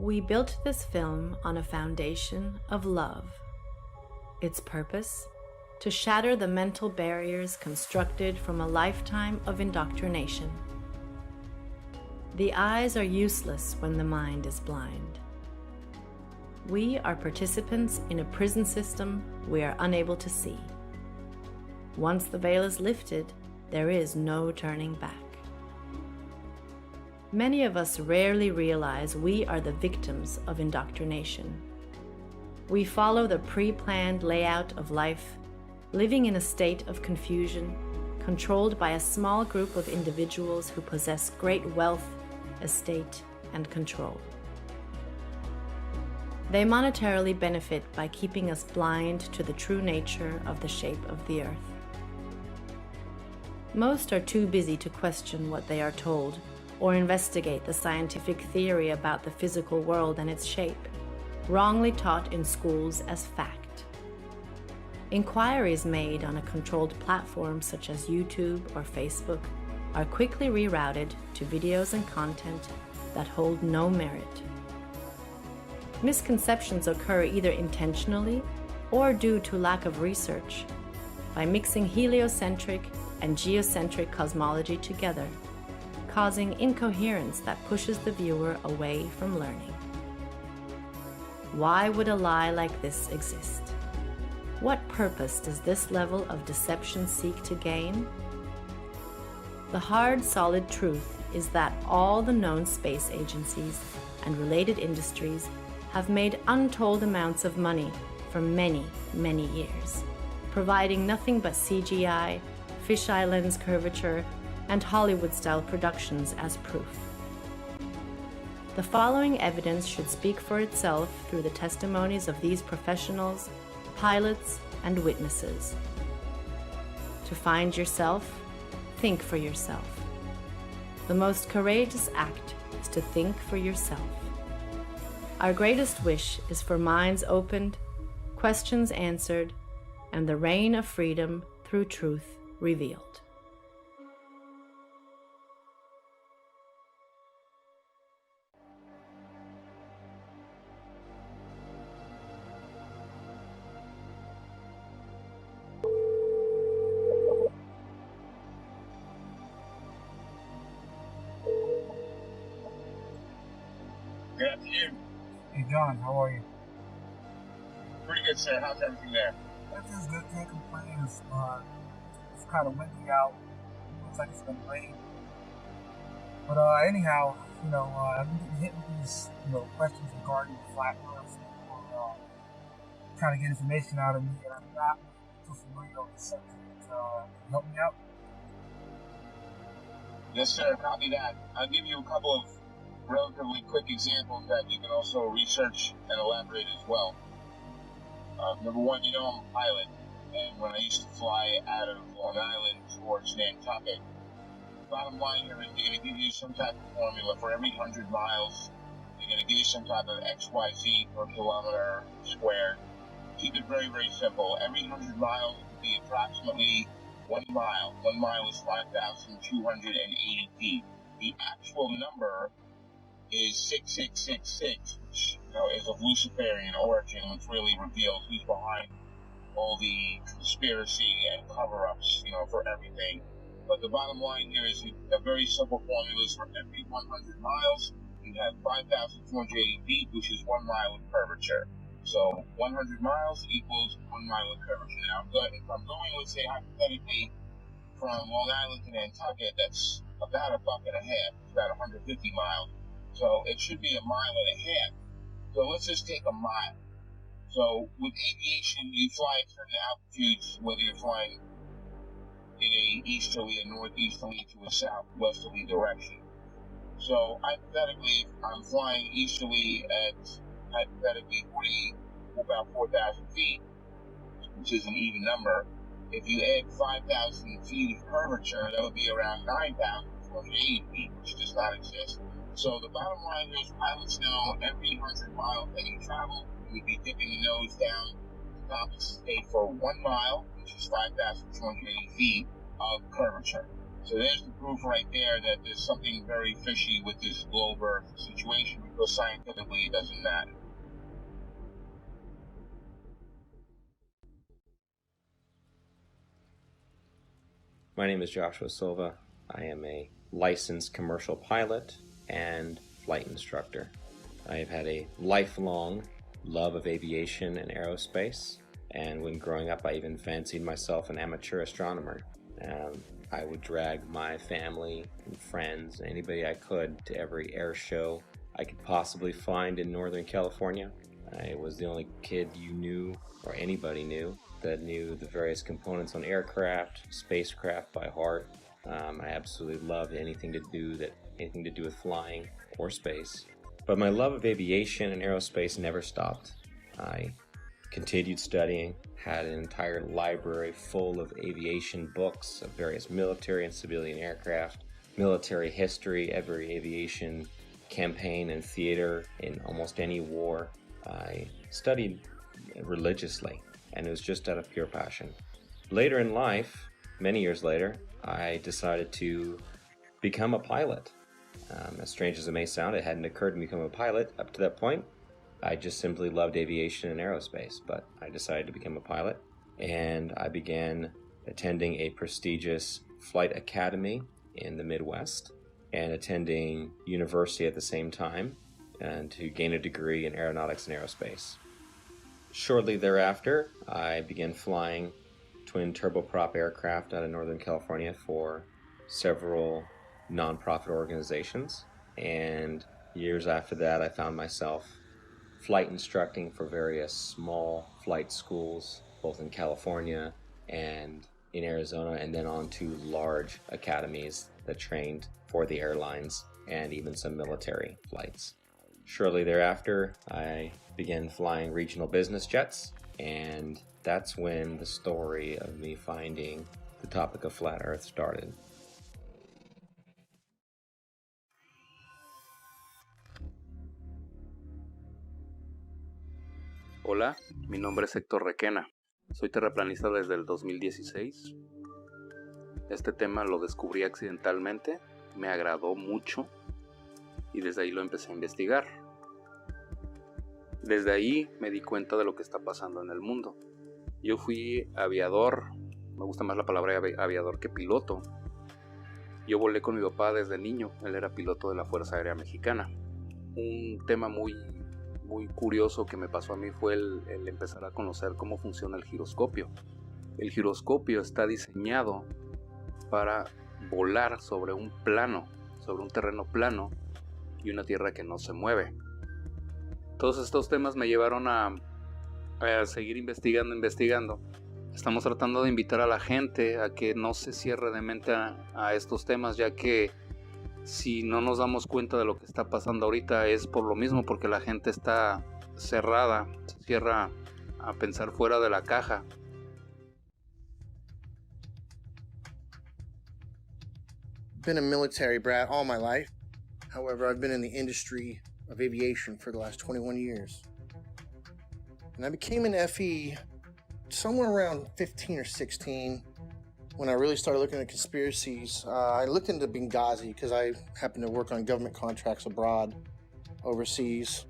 We built this film on a foundation of love. Its purpose? To shatter the mental barriers constructed from a lifetime of indoctrination. The eyes are useless when the mind is blind. We are participants in a prison system we are unable to see. Once the veil is lifted, there is no turning back. Many of us rarely realize we are the victims of indoctrination. We follow the pre-planned layout of life, living in a state of confusion, controlled by a small group of individuals who possess great wealth, estate, and control. They monetarily benefit by keeping us blind to the true nature of the shape of the earth. Most are too busy to question what they are told or investigate the scientific theory about the physical world and its shape, wrongly taught in schools as fact. Inquiries made on a controlled platform such as YouTube or Facebook are quickly rerouted to videos and content that hold no merit. Misconceptions occur either intentionally or due to lack of research by mixing heliocentric and geocentric cosmology together, causing incoherence that pushes the viewer away from learning. Why would a lie like this exist? What purpose does this level of deception seek to gain? The hard, solid truth is that all the known space agencies and related industries have made untold amounts of money for many, many years, providing nothing but CGI, fisheye lens curvature, and Hollywood-style productions as proof. The following evidence should speak for itself through the testimonies of these professionals, pilots, and witnesses. To find yourself, think for yourself. The most courageous act is to think for yourself. Our greatest wish is for minds opened, questions answered, and the reign of freedom through truth revealed. Good afternoon. Hey John, how are you? Pretty good, sir. How's everything there? Everything's good, can't complain. It's kind of windy out. Looks like it's gonna rain. But anyhow, I've been getting hit with these, questions regarding the flat earth. Trying to get information out of me, and I'm not too familiar with the subject. Can you help me out? Yes, sir. Copy that. I'll give you a couple of relatively quick examples that you can also research and elaborate as well. Number one, I'm a pilot, and when I used to fly out of Long Island towards Nantucket, bottom line here is they're going to give you some type of formula for every 100 miles. They're going to give you some type of XYZ per kilometer squared. Keep it very, very simple. Every 100 miles would be approximately 1 mile. 1 mile is 5,280 feet. The actual number is 6666, which is of Luciferian origin, which really reveals who's behind all the conspiracy and cover-ups, for everything. But the bottom line here is a very simple formula is for every 100 miles, you have 5,280 feet, which is 1 mile of curvature. So 100 miles equals 1 mile of curvature. Now, if I'm going, let's say, hypothetically, from Long Island to Nantucket, that's about $1.50. It's about 150 miles. So it should be 1.5 miles. So let's just take a mile. So with aviation, you fly at certain altitudes, whether you're flying in a easterly, a northeasterly, to a southwesterly direction. So hypothetically, if I'm flying easterly at about 4,000 feet, which is an even number. If you add 5,000 feet of curvature, that would be around 9,480 feet, which does not exist. So the bottom line is pilots know every 100 miles that you travel, you would be dipping the nose down to compensate for 1 mile, which is 5,280 feet of curvature. So there's the proof right there that there's something very fishy with this globe Earth situation, because scientifically it doesn't matter. My name is Joshua Silva. I am a licensed commercial pilot and flight instructor. I have had a lifelong love of aviation and aerospace, and when growing up I even fancied myself an amateur astronomer. I would drag my family and friends, anybody I could, to every air show I could possibly find in Northern California. I was the only kid you knew, or anybody knew, that knew the various components on aircraft, spacecraft by heart. I absolutely loved anything to do with flying or space. But my love of aviation and aerospace never stopped. I continued studying, had an entire library full of aviation books of various military and civilian aircraft, military history, every aviation campaign and theater in almost any war. I studied religiously, and it was just out of pure passion. Later in life, many years later, I decided to become a pilot. As strange as it may sound, it hadn't occurred to me to become a pilot up to that point. I just simply loved aviation and aerospace, but I decided to become a pilot, and I began attending a prestigious flight academy in the Midwest and attending university at the same time, and to gain a degree in aeronautics and aerospace. Shortly thereafter, I began flying twin turboprop aircraft out of Northern California for several nonprofit organizations, and years after that I found myself flight instructing for various small flight schools, both in California and in Arizona, and then on to large academies that trained for the airlines and even some military flights. Shortly thereafter, I began flying regional business jets, and that's when the story of me finding the topic of flat Earth started. Hola, mi nombre es Héctor Requena. Soy terraplanista desde el 2016. Este tema lo descubrí accidentalmente, me agradó mucho y desde ahí lo empecé a investigar. Desde ahí me di cuenta de lo que está pasando en el mundo. Yo fui aviador, me gusta más la palabra aviador que piloto. Yo volé con mi papá desde niño, él era piloto de la Fuerza Aérea Mexicana. Un tema muy curioso que me pasó a mí fue el empezar a conocer cómo funciona el giroscopio. El giroscopio está diseñado para volar sobre un plano, sobre un terreno plano y una tierra que no se mueve. Todos estos temas me llevaron a seguir investigando. Estamos tratando de invitar a la gente a que no se cierre de mente a estos temas, ya que si no nos damos cuenta de lo que está pasando ahorita es por lo mismo, porque la gente está cerrada, se cierra a pensar fuera de la caja. Been a military brat all my life. However, I've been in the industry of aviation for the last 21 years. And I became an FE somewhere around 15 or 16 when I really started looking at conspiracies. I looked into Benghazi because I happen to work on government contracts abroad, overseas.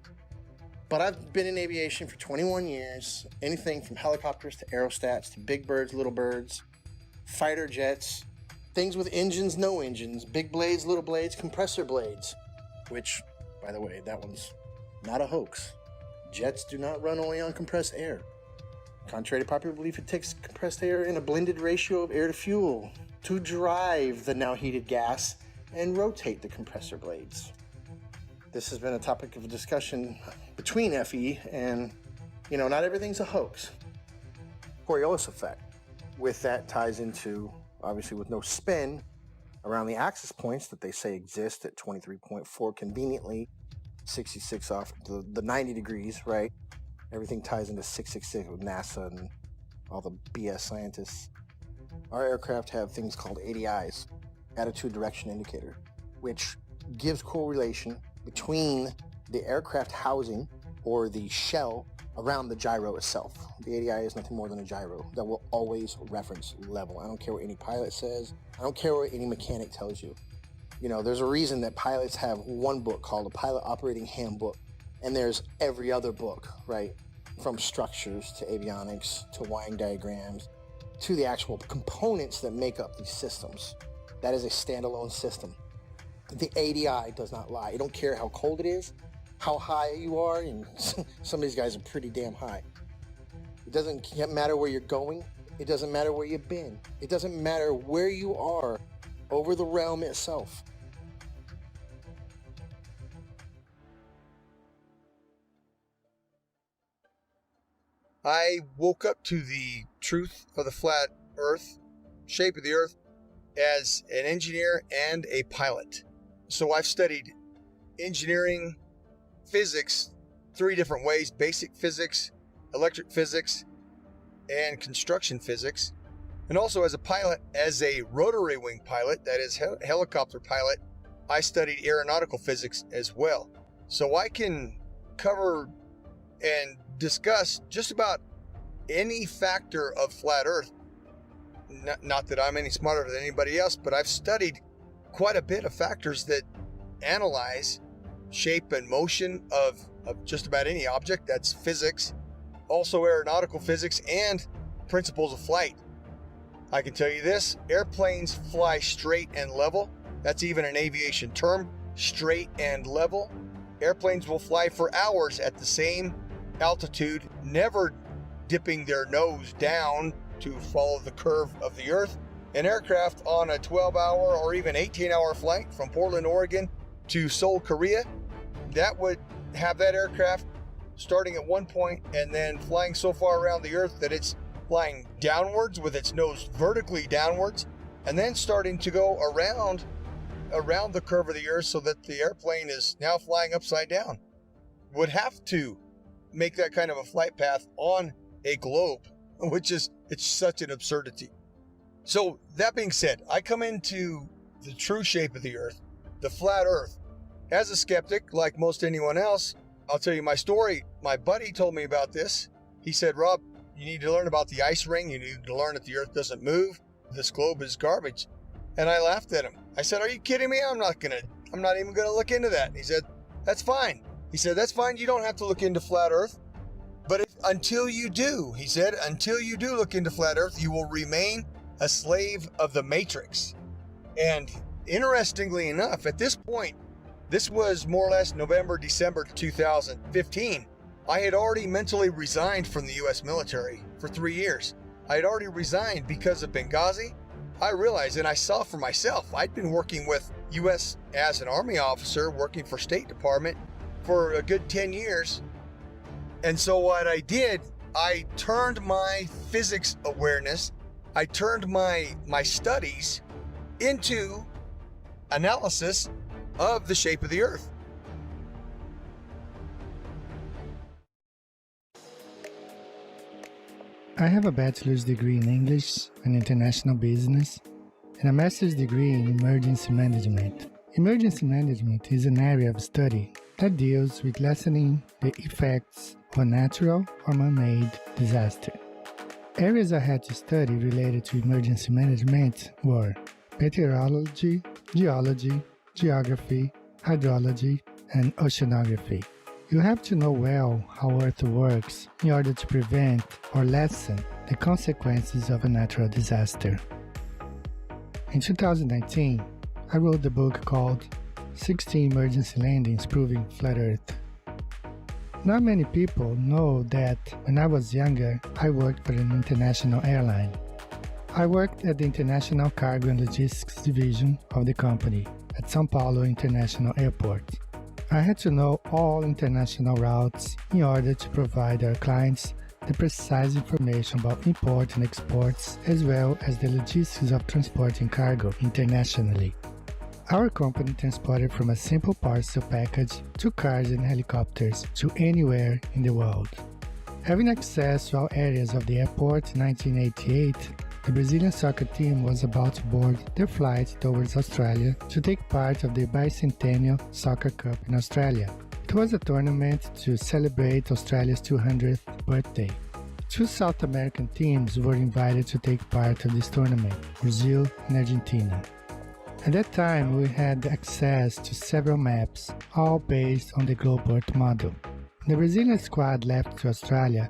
But I've been in aviation for 21 years. Anything from helicopters to aerostats to big birds, little birds, fighter jets, things with engines, no engines, big blades, little blades, compressor blades, which, by the way, that one's not a hoax. Jets do not run only on compressed air. Contrary to popular belief, it takes compressed air in a blended ratio of air to fuel to drive the now heated gas and rotate the compressor blades. This has been a topic of discussion between FE and, not everything's a hoax. Coriolis effect. With that ties into, obviously with no spin, around the axis points that they say exist at 23.4 conveniently, 66 off the 90 degrees, right? Everything ties into 666 with NASA and all the BS scientists. Our aircraft have things called ADIs, attitude direction indicator, which gives correlation between the aircraft housing or the shell around the gyro itself. The ADI is nothing more than a gyro that will always reference level. I don't care what any pilot says. I don't care what any mechanic tells you. You know, there's a reason that pilots have one book called a Pilot Operating Handbook, and there's every other book, right? From structures to avionics to wiring diagrams to the actual components that make up these systems. That is a standalone system. The ADI does not lie. You don't care how cold it is, how high you are, and some of these guys are pretty damn high. It doesn't matter where you're going. It doesn't matter where you've been. It doesn't matter where you are over the realm itself. I woke up to the truth of the flat earth, shape of the earth, as an engineer and a pilot. So I've studied engineering, physics, 3 different ways: basic physics, electric physics, and construction physics. And also as a pilot, as a rotary wing pilot, that is helicopter pilot, I studied aeronautical physics as well. So I can cover and discuss just about any factor of flat earth. Not that I'm any smarter than anybody else, but I've studied quite a bit of factors that analyze shape and motion of just about any object. That's physics, also aeronautical physics, and principles of flight. I can tell you this: airplanes fly straight and level. That's even an aviation term, straight and level. Airplanes will fly for hours at the same altitude, never dipping their nose down to follow the curve of the earth. An aircraft on a 12-hour or even 18-hour flight from Portland, Oregon to Seoul, Korea, that would have that aircraft starting at one point and then flying so far around the earth that it's flying downwards with its nose vertically downwards, and then starting to go around the curve of the earth so that the airplane is now flying upside down. Would have to make that kind of a flight path on a globe, which is, it's such an absurdity. So that being said, I come into the true shape of the earth, the flat earth, as a skeptic, like most anyone else. I'll tell you my story. My buddy told me about this. He said, Rob, you need to learn about the ice ring. You need to learn that the earth doesn't move. This globe is garbage. And I laughed at him. I said, are you kidding me? I'm not even gonna look into that. And he said, that's fine. He said, that's fine. You don't have to look into flat earth. But until you do, he said, until you do look into flat earth, you will remain a slave of the matrix. And interestingly enough, at this point, this was more or less November, December 2015. I had already mentally resigned from the U.S. military for 3 years. I had already resigned because of Benghazi. I realized, and I saw for myself, I'd been working with U.S. as an Army officer, working for State Department for a good 10 years. And so what I did, I turned my physics awareness, I turned my studies into analysis of the shape of the earth. I have a bachelor's degree in English and International Business and a master's degree in Emergency Management. Emergency Management is an area of study that deals with lessening the effects of a natural or man-made disaster. Areas I had to study related to emergency management were meteorology, geology, geography, hydrology, and oceanography. You have to know well how Earth works in order to prevent or lessen the consequences of a natural disaster. In 2019, I wrote the book called 16 Emergency Landings Proving Flat Earth. Not many people know that when I was younger, I worked for an international airline. I worked at the International Cargo and Logistics Division of the company at São Paulo International Airport. I had to know all international routes in order to provide our clients the precise information about import and exports, as well as the logistics of transporting cargo internationally. Our company transported from a simple parcel package to cars and helicopters to anywhere in the world. Having access to all areas of the airport in 1988, the Brazilian soccer team was about to board their flight towards Australia to take part of the bicentennial soccer cup in Australia. It It was a tournament to celebrate Australia's 200th birthday. Two South American teams were invited to take part of this tournament, Brazil and Argentina. At that time, we had access to several maps, all based on the globe Earth model. The Brazilian squad left to Australia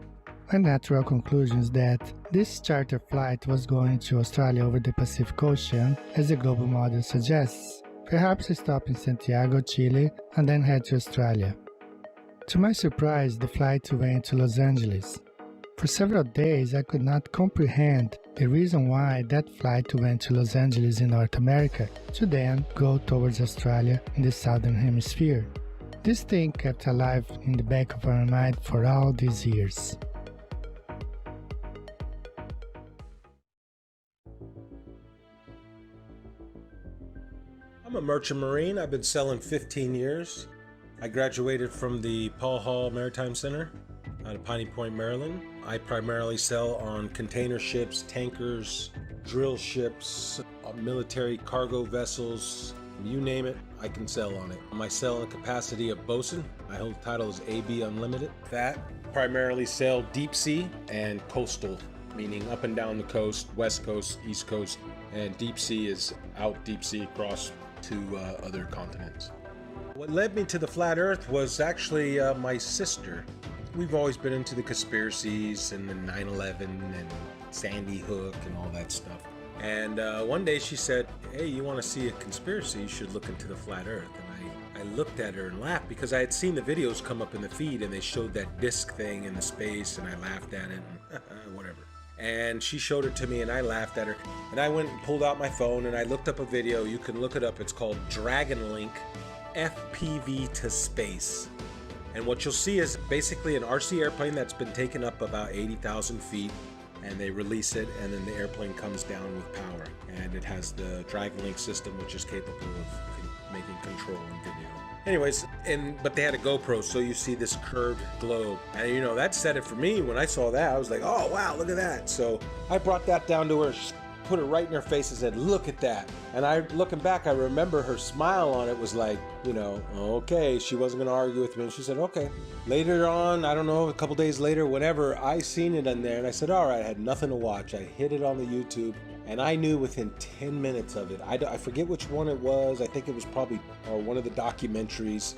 with natural conclusions that this charter flight was going to Australia over the Pacific Ocean, as the global model suggests, perhaps stop in Santiago, Chile, and then head to Australia. To my surprise, the flight went to Los Angeles. For several days, I could not comprehend the reason why that flight went to Los Angeles in North America to then go towards Australia in the Southern Hemisphere. This thing kept alive in the back of our mind for all these years. I'm a merchant marine. I've been sailing 15 years. I graduated from the Paul Hall Maritime Center out of Piney Point, Maryland. I primarily sail on container ships, tankers, drill ships, military cargo vessels, you name it, I can sail on it. I sail in the capacity of bosun. My whole title is AB Unlimited. That primarily sail deep sea and coastal, meaning up and down the coast, west coast, east coast, and deep sea is out deep sea across to other continents. What led me to the flat earth was actually my sister. We've always been into the conspiracies and the 9/11 and Sandy Hook and all that stuff. And one day she said, hey, you want to see a conspiracy, you should look into the flat earth. And I looked at her and laughed because I had seen the videos come up in the feed and they showed that disc thing in the space and I laughed at it and whatever. And she showed it to me and I laughed at her. And I went and pulled out my phone and I looked up a video. You can look it up. It's called Dragon Link FPV to Space. And what you'll see is basically an RC airplane that's been taken up about 80,000 feet, and they release it, and then the airplane comes down with power. And it has the Dragon Link system, which is capable of making control and video. Anyways, but they had a GoPro, so you see this curved globe. And you know, that said it for me. When I saw that, I was like, oh wow, look at that. So I brought that down to her, put it right in her face and said, look at that. And looking back, I remember her smile on it was like, you know, okay, she wasn't gonna argue with me. And she said, okay. Later on, I don't know, a couple days later, whenever, I seen it in there and I said, all right, I had nothing to watch. I hit it on the YouTube and I knew within 10 minutes of it. I forget which one it was. I think it was probably one of the documentaries,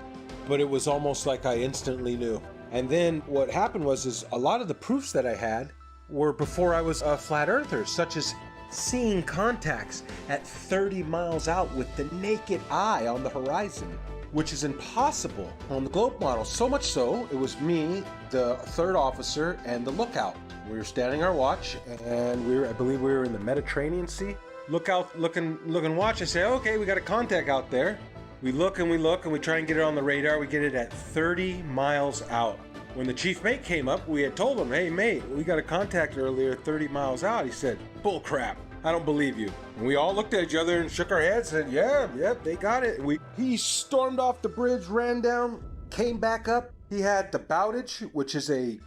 but it was almost like I instantly knew. And then what happened was a lot of the proofs that I had were before I was a flat earther, such as seeing contacts at 30 miles out with the naked eye on the horizon, which is impossible on the globe model. So much so, it was me, the third officer, and the lookout. We were standing our watch, and I believe we were in the Mediterranean Sea. Look out, look and watch. I say, okay, we got a contact out there. We look and we try and get it on the radar. We get it at 30 miles out. When the chief mate came up, we had told him, hey mate, we got a contact earlier 30 miles out. He said, bull crap, I don't believe you. And we all looked at each other and shook our heads and said, yeah, they got it. He stormed off the bridge, ran down, came back up. He had the Bowditch, which is a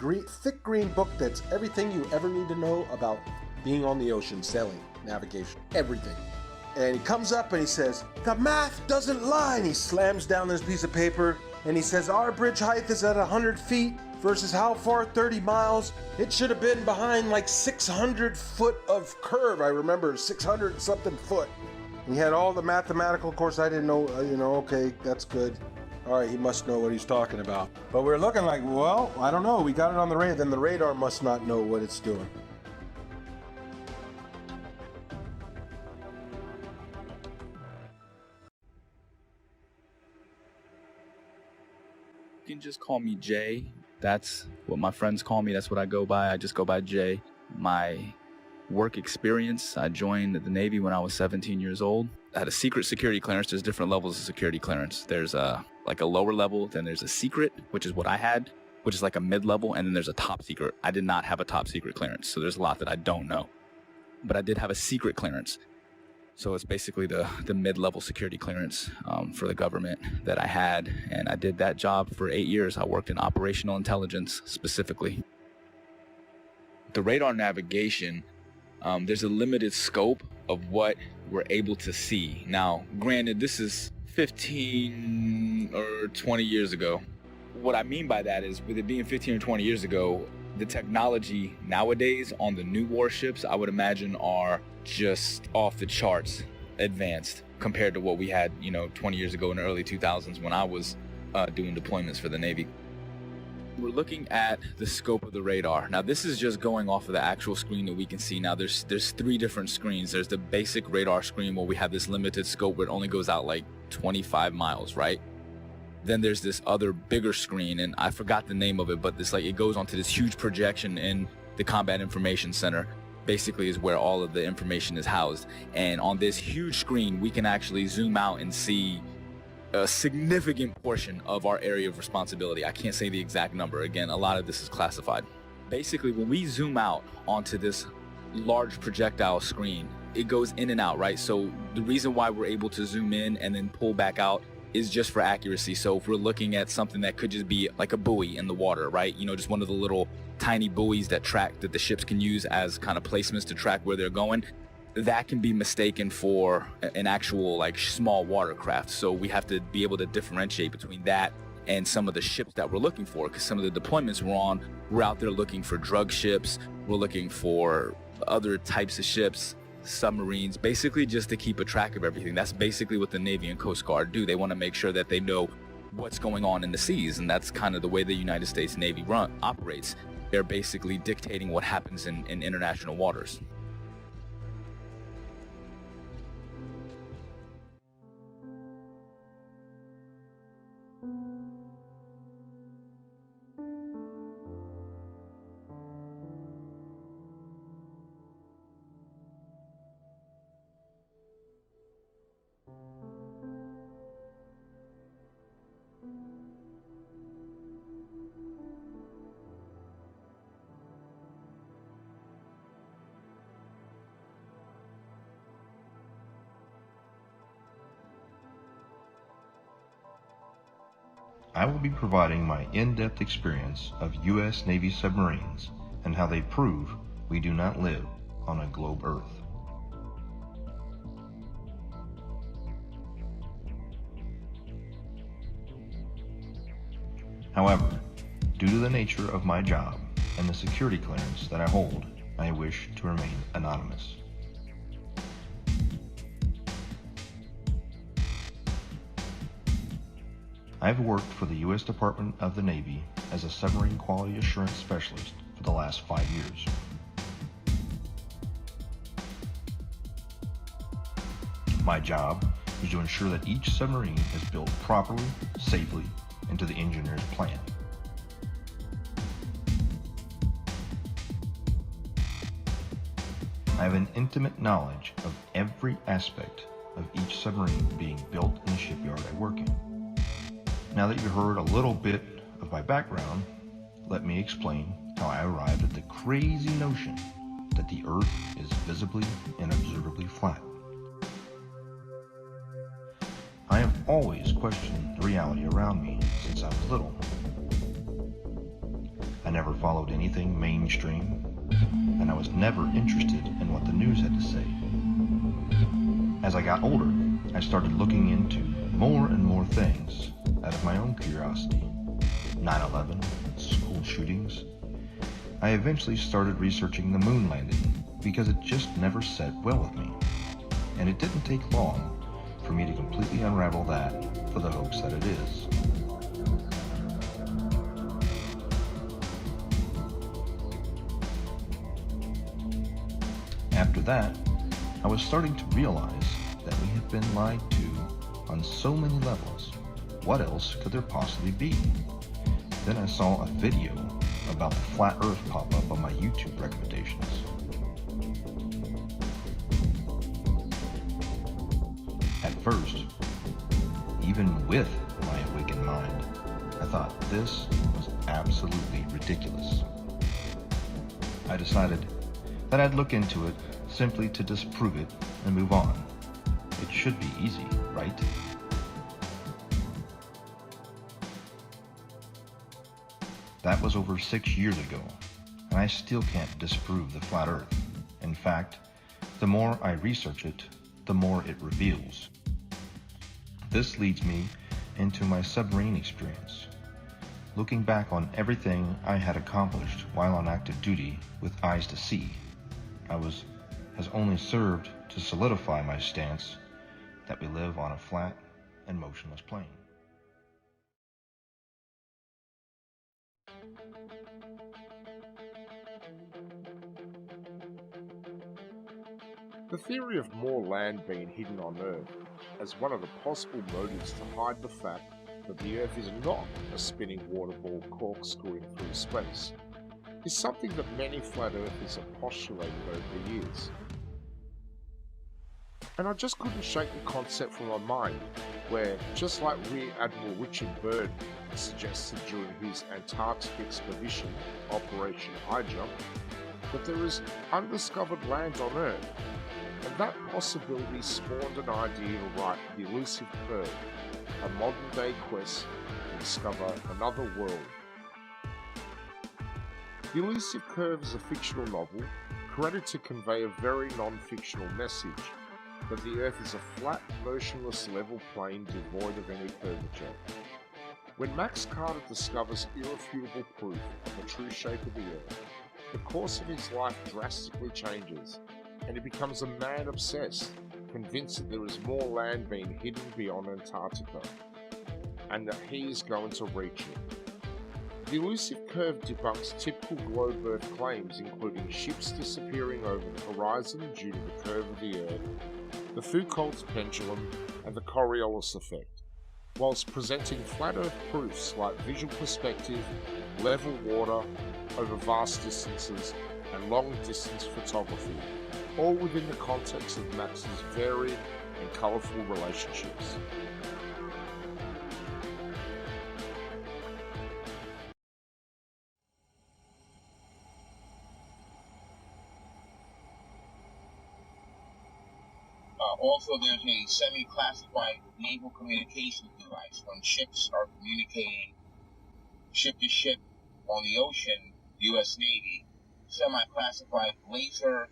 thick green book that's everything you ever need to know about being on the ocean, sailing, navigation, everything. And he comes up and he says, the math doesn't lie. And he slams down this piece of paper and he says, our bridge height is at 100 feet versus how far? 30 miles. It should have been behind like 600 foot of curve. I remember 600 something foot. And he had all the mathematical, of course I didn't know, okay, that's good. All right, he must know what he's talking about. But we're looking like, well, I don't know. We got it on the radar. Then the radar must not know what it's doing. You can just call me Jay. That's what my friends call me. That's what I go by. I just go by Jay. My work experience, I joined the Navy when I was 17 years old. I had a secret security clearance. There's different levels of security clearance. There's like a lower level, then there's a secret, which is what I had, which is like a mid-level, and then there's a top secret. I did not have a top secret clearance, so there's a lot that I don't know. But I did have a secret clearance. So it's basically the mid-level security clearance for the government that I had, and I did that job for 8 years. I worked in operational intelligence specifically. The radar navigation, there's a limited scope of what we're able to see. Now, granted, this is 15 or 20 years ago. what I mean by that is, with it being 15 or 20 years ago, the technology nowadays on the new warships, I would imagine, are just off the charts advanced compared to what we had, 20 years ago in the early 2000s when I was doing deployments for the Navy. We're looking at the scope of the radar. Now, this is just going off of the actual screen that we can see. Now, there's 3 different screens. There's the basic radar screen where we have this limited scope where it only goes out like 25 miles, right? Then there's this other bigger screen, and I forgot the name of it, but it goes onto this huge projection in the Combat Information Center. Basically is where all of the information is housed. And on this huge screen, we can actually zoom out and see a significant portion of our area of responsibility. I can't say the exact number. Again, a lot of this is classified. Basically, when we zoom out onto this large projectile screen, it goes in and out, right? So the reason why we're able to zoom in and then pull back out is just for accuracy. So if we're looking at something that could just be like a buoy in the water, right? Just one of the little tiny buoys that the ships can use as kind of placements to track where they're going, that can be mistaken for an actual small watercraft. So we have to be able to differentiate between that and some of the ships that we're looking for, because some of the deployments we're out there looking for drug ships, we're looking for other types of ships, submarines, basically just to keep a track of everything. That's basically what the Navy and Coast Guard do. They want to make sure that they know what's going on in the seas, and that's kind of the way the United States Navy operates. They're basically dictating what happens in international waters. I will be providing my in-depth experience of U.S. Navy submarines and how they prove we do not live on a globe Earth. However, due to the nature of my job and the security clearance that I hold, I wish to remain anonymous. I've worked for the U.S. Department of the Navy as a submarine quality assurance specialist for the last 5 years. My job is to ensure that each submarine is built properly, safely, and to the engineer's plan. I have an intimate knowledge of every aspect of each submarine being built in the shipyard I work in. Now that you've heard a little bit of my background, let me explain how I arrived at the crazy notion that the Earth is visibly and observably flat. I have always questioned the reality around me since I was little. I never followed anything mainstream, and I was never interested in what the news had to say. As I got older, I started looking into more and more things out of my own curiosity. 9/11, school shootings. I eventually started researching the moon landing because it just never sat well with me. And it didn't take long for me to completely unravel that for the hoax that it is. After that, I was starting to realize that we had been lied to on so many levels. What else could there possibly be? Then I saw a video about the flat Earth pop up on my YouTube recommendations. At first, even with my awakened mind, I thought this was absolutely ridiculous. I decided that I'd look into it simply to disprove it and move on. It should be easy, right? That was over 6 years ago, and I still can't disprove the flat Earth. In fact, the more I research it, the more it reveals. This leads me into my submarine experience. looking back on everything I had accomplished while on active duty with eyes to see, has only served to solidify my stance that we live on a flat and motionless plane. The theory of more land being hidden on Earth as one of the possible motives to hide the fact that the Earth is not a spinning water ball corkscrewing through space is something that many flat earthers have postulated over the years. And I just couldn't shake the concept from my mind, where, just like Rear Admiral Richard Byrd suggested during his Antarctic expedition, Operation High Jump, that there is undiscovered land on Earth, and that possibility spawned an idea to write The Elusive Curve, a modern-day quest to discover another world. The Elusive Curve is a fictional novel created to convey a very non-fictional message, that the Earth is a flat, motionless, level plane devoid of any curvature. When Max Carter discovers irrefutable proof of the true shape of the Earth, the course of his life drastically changes, and he becomes a man obsessed, convinced that there is more land being hidden beyond Antarctica, and that he is going to reach it. The Elusive Curve debunks typical globe Earth claims, including ships disappearing over the horizon due to the curve of the Earth, the Foucault's pendulum, and the Coriolis effect, whilst presenting flat Earth proofs like visual perspective, level water over vast distances, and long-distance photography, all within the context of Max's varied and colourful relationships. Also, there's a semi-classified naval communications device. When ships are communicating ship to ship on the ocean, U.S. Navy, semi-classified laser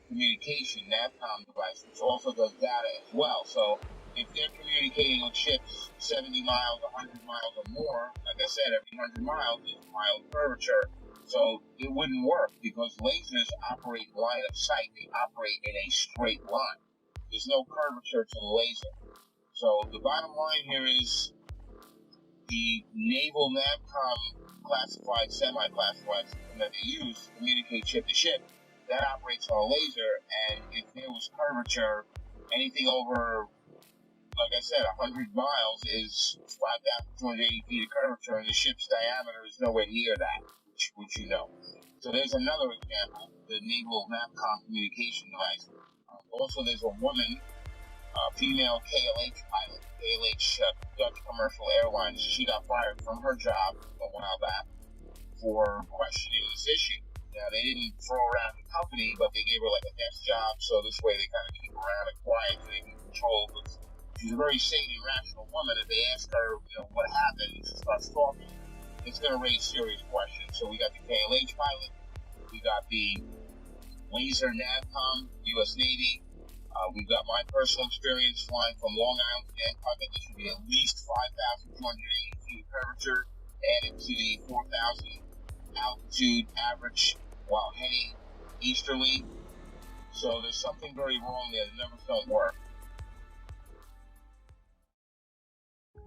communication NAVCOM device, which also does data as well. So if they're communicating with ships 70 miles, 100 miles or more, like I said, every 100 miles is a mile of curvature. So it wouldn't work because lasers operate line of sight. They operate in a straight line. There's no curvature to the laser. So the bottom line here is the naval NAVCOM classified, semi-classified system that they use to communicate ship to ship, that operates on a laser, and if there was curvature, anything over, like I said, 100 miles is 5,280 feet of curvature, and the ship's diameter is nowhere near that, which you know. So there's another example, the naval NAVCOM communication device. Also, there's a woman, female KLH pilot, Dutch Commercial Airlines. She got fired from her job a while back for questioning this issue. Now, they didn't throw her out of the company, but they gave her like a desk job, so this way they kind of keep her around and quiet so they can control. But she's a very sane and rational woman. If they ask her, what happened, and she starts talking, it's going to raise serious questions. So we got the KLH pilot, we got the laser NAVCOM, U.S. Navy. We've got my personal experience flying from Long Island to Bangkok. There should be at least 5,280 feet of curvature added to the 4,000 altitude average while heading easterly. So there's something very wrong there. The numbers don't work.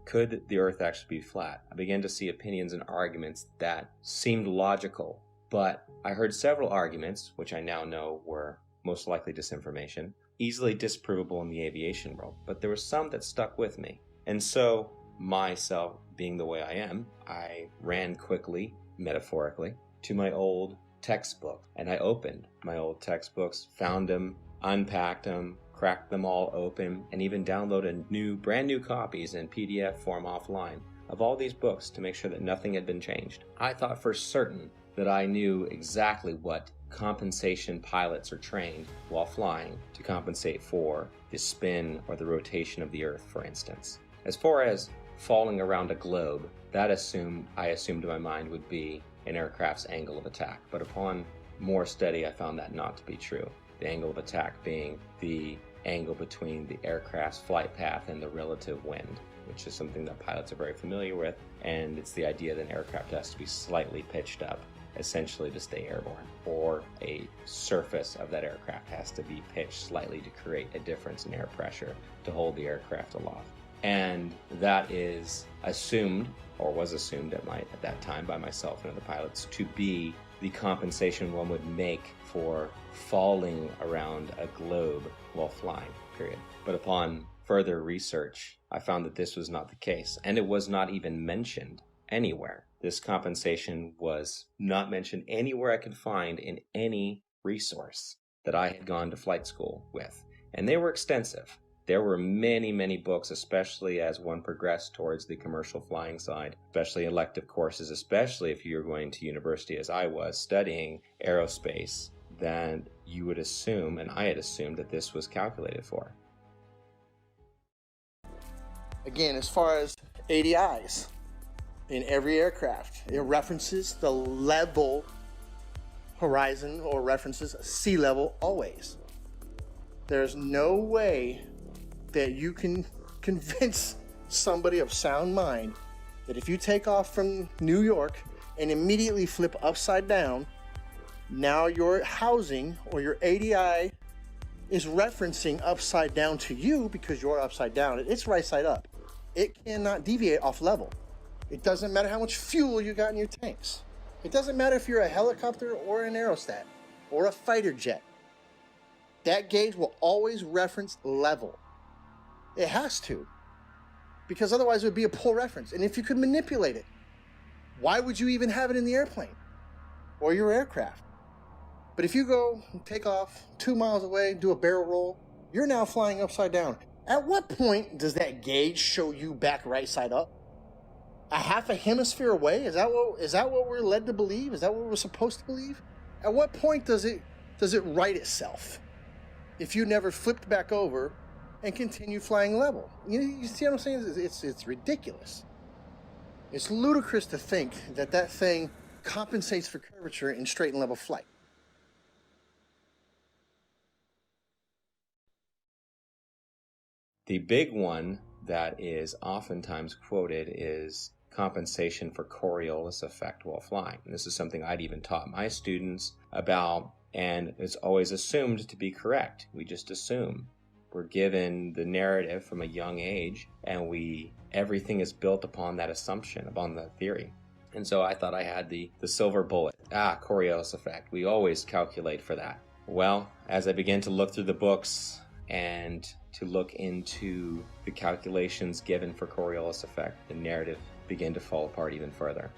Could the Earth actually be flat? I began to see opinions and arguments that seemed logical, but I heard several arguments, which I now know were most likely disinformation, easily disprovable in the aviation world, but there were some that stuck with me. And so, myself being the way I am, I ran quickly, metaphorically, to my old textbook, and I opened my old textbooks, found them, unpacked them, cracked them all open, and even downloaded brand new copies in PDF form offline of all these books to make sure that nothing had been changed. I thought for certain that I knew exactly what compensation pilots are trained while flying to compensate for the spin or the rotation of the Earth, for instance. As far as falling around a globe, that I assumed in my mind would be an aircraft's angle of attack, but upon more study I found that not to be true. The angle of attack being the angle between the aircraft's flight path and the relative wind, which is something that pilots are very familiar with and it's the idea that an aircraft has to be slightly pitched up, essentially to stay airborne, or a surface of that aircraft has to be pitched slightly to create a difference in air pressure to hold the aircraft aloft. And that is assumed, or was assumed at that time by myself and other pilots, to be the compensation one would make for falling around a globe while flying, period. But upon further research, I found that this was not the case, and it was not even mentioned anywhere. This compensation was not mentioned anywhere I could find in any resource that I had gone to flight school with. And they were extensive. There were many, many books, especially as one progressed towards the commercial flying side, especially elective courses, especially if you're going to university as I was studying aerospace, that you would assume, and I had assumed, that this was calculated for. Again, as far as ADIs, in every aircraft, it references the level horizon or references sea level always. There's no way that you can convince somebody of sound mind that if you take off from New York and immediately flip upside down, now your housing or your ADI is referencing upside down to you because you're upside down. It's right side up. It cannot deviate off level. It doesn't matter how much fuel you got in your tanks. It doesn't matter if you're a helicopter or an aerostat or a fighter jet. That gauge will always reference level. It has to, because otherwise it would be a poor reference. And if you could manipulate it, why would you even have it in the airplane or your aircraft? But if you go take off 2 miles away, do a barrel roll, you're now flying upside down. At what point does that gauge show you back right side up? A half a hemisphere away? Is that what we're led to believe? Is that what we're supposed to believe? At what point does it right itself if you never flipped back over and continued flying level? You see what I'm saying? It's ridiculous. It's ludicrous to think that thing compensates for curvature in straight and level flight. The big one that is oftentimes quoted is compensation for Coriolis effect while flying. And this is something I'd even taught my students about, and it's always assumed to be correct. We just assume. We're given the narrative from a young age, and everything is built upon that assumption, upon the theory. And so I thought I had the silver bullet. Coriolis effect. We always calculate for that. Well, as I began to look through the books and to look into the calculations given for Coriolis effect, the narrative began to fall apart even further.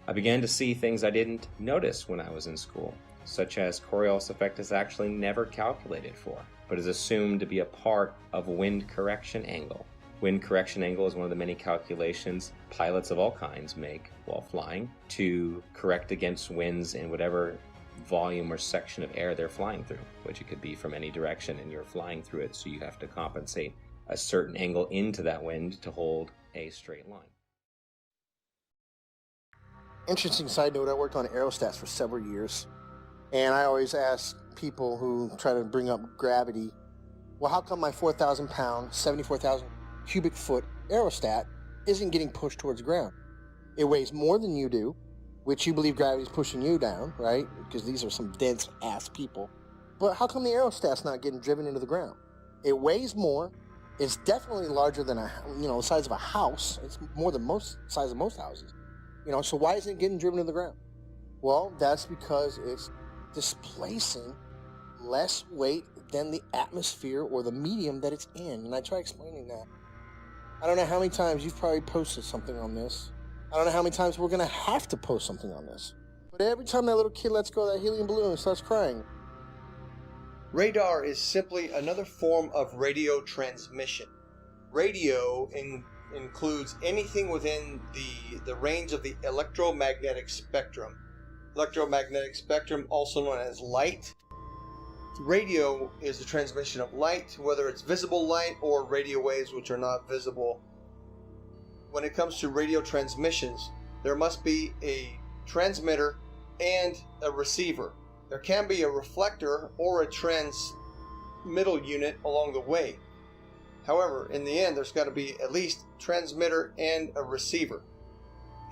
I began to see things I didn't notice when I was in school, such as Coriolis effect is actually never calculated for, but is assumed to be a part of wind correction angle. Wind correction angle is one of the many calculations pilots of all kinds make while flying to correct against winds in whatever volume or section of air they're flying through, which it could be from any direction, and you're flying through it, so you have to compensate a certain angle into that wind to hold a straight line. Interesting side note, I worked on aerostats for several years, and I always ask people who try to bring up gravity, well, how come my 4,000 pound, 74,000 cubic foot aerostat isn't getting pushed towards the ground? It weighs more than you do, which you believe gravity is pushing you down, right? Because these are some dense ass people. But how come the aerostat's not getting driven into the ground? It weighs more. It's definitely larger than the size of a house. It's more than size of most houses. So why isn't it getting driven to the ground? Well, that's because it's displacing less weight than the atmosphere or the medium that it's in. And I try explaining that. I don't know how many times you've probably posted something on this. I don't know how many times we're going to have to post something on this. But every time that little kid lets go of that helium balloon and starts crying. Radar is simply another form of radio transmission. Radio includes anything within the range of the electromagnetic spectrum. Electromagnetic spectrum, also known as light. Radio is the transmission of light, whether it's visible light or radio waves which are not visible. When it comes to radio transmissions, there must be a transmitter and a receiver. There can be a reflector or a transmittal unit along the way. However, in the end, there's got to be at least transmitter and a receiver.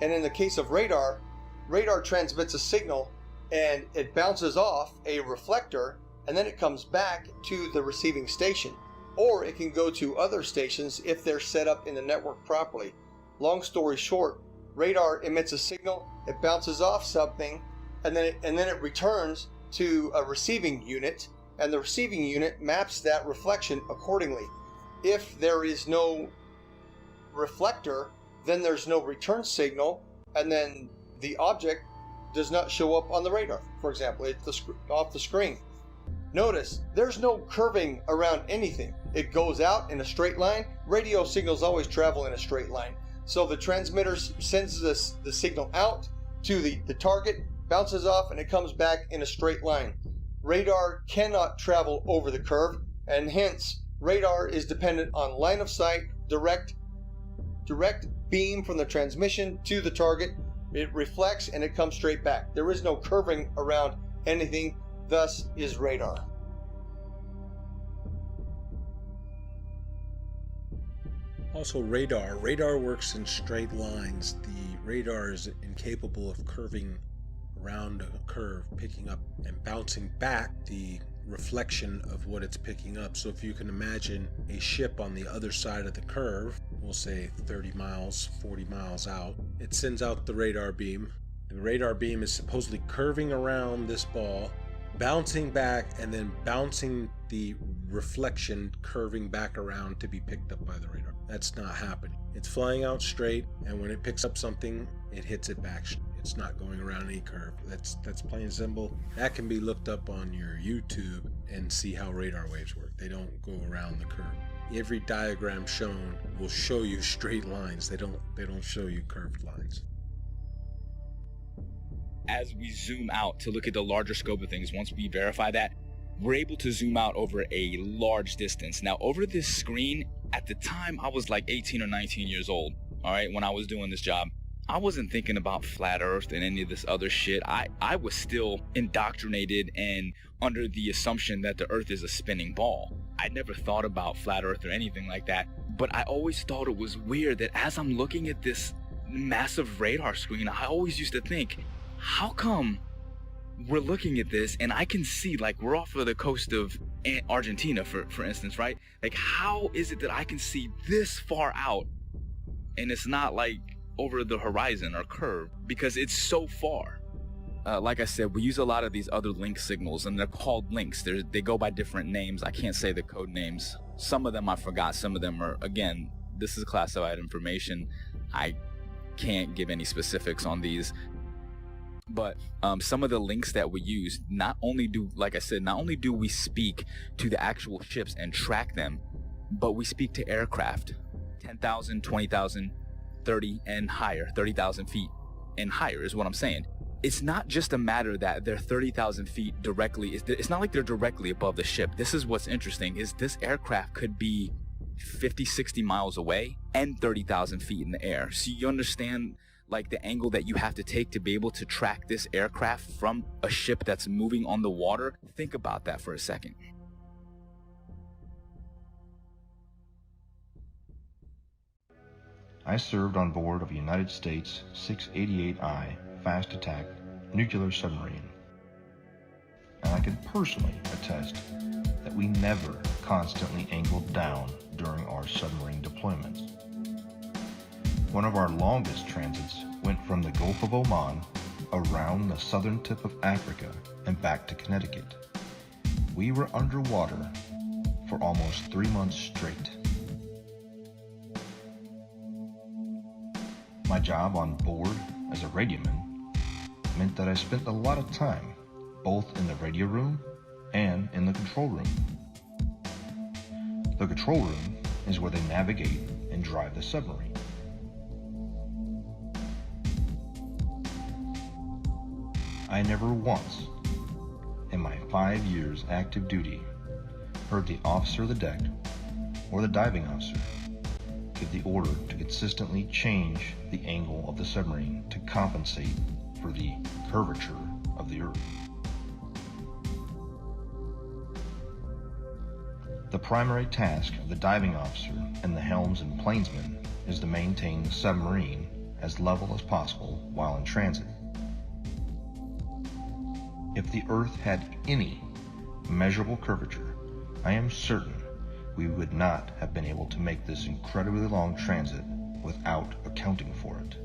And in the case of radar, radar transmits a signal and it bounces off a reflector, and then it comes back to the receiving station. Or it can go to other stations if they're set up in the network properly. Long story short, radar emits a signal, it bounces off something, and then it returns to a receiving unit, and the receiving unit maps that reflection accordingly. If there is no reflector, then there's no return signal, and then the object does not show up on the radar. For example, it's off the screen. Notice, there's no curving around anything. It goes out in a straight line. Radio signals always travel in a straight line. So the transmitter sends the signal out to the target, bounces off, and it comes back in a straight line. Radar cannot travel over the curve, and hence radar is dependent on line of sight, direct beam from the transmission to the target. It reflects and it comes straight back. There is no curving around anything, thus is radar. Also radar. Radar works in straight lines. The radar is incapable of curving around a curve, picking up and bouncing back the reflection of what it's picking up. So if you can imagine a ship on the other side of the curve, we'll say 30 miles, 40 miles out, it sends out the radar beam. The radar beam is supposedly curving around this ball, bouncing back, and then bouncing the reflection, curving back around to be picked up by the radar. That's not happening. It's flying out straight, and when it picks up something, it hits it back. It's not going around any curve. That's plain and simple. That can be looked up on your YouTube and see how radar waves work. They don't go around the curve. Every diagram shown will show you straight lines. They don't show you curved lines. As we zoom out to look at the larger scope of things, once we verify that, we're able to zoom out over a large distance. Now, over this screen, at the time, I was like 18 or 19 years old, all right, when I was doing this job. I wasn't thinking about flat earth and any of this other shit. I was still indoctrinated and under the assumption that the earth is a spinning ball. I never thought about flat earth or anything like that, but I always thought it was weird that as I'm looking at this massive radar screen, I always used to think, how come we're looking at this and I can see, like, we're off of the coast of Argentina, for instance, right? Like, how is it that I can see this far out and it's not like over the horizon or curve, because it's so far? Like I said, we use a lot of these other link signals, and they're called links. They go by different names. I can't say the code names. Some of them I forgot. Some of them are, again, this is classified information. I can't give any specifics on these. But some of the links that we use, not only do we speak to the actual ships and track them, but we speak to aircraft, 10,000, 20,000, 30 and higher, 30,000 feet and higher is what I'm saying. It's not just a matter that they're 30,000 feet directly. It's not like they're directly above the ship. This is what's interesting, is this aircraft could be 50, 60 miles away and 30,000 feet in the air. So you understand, like, the angle that you have to take to be able to track this aircraft from a ship that's moving on the water. Think about that for a second. I served on board of a United States 688I fast attack nuclear submarine, and I can personally attest that we never constantly angled down during our submarine deployments. One of our longest transits went from the Gulf of Oman around the southern tip of Africa and back to Connecticut. We were underwater for almost 3 months straight. My job on board as a radioman meant that I spent a lot of time both in the radio room and in the control room. The control room is where they navigate and drive the submarine. I never once, in my 5 years active duty, heard the officer of the deck or the diving officer give the order to consistently change the angle of the submarine to compensate for the curvature of the Earth. The primary task of the diving officer and the helms and plainsman is to maintain the submarine as level as possible while in transit. If the Earth had any measurable curvature, I am certain we would not have been able to make this incredibly long transit without accounting for it.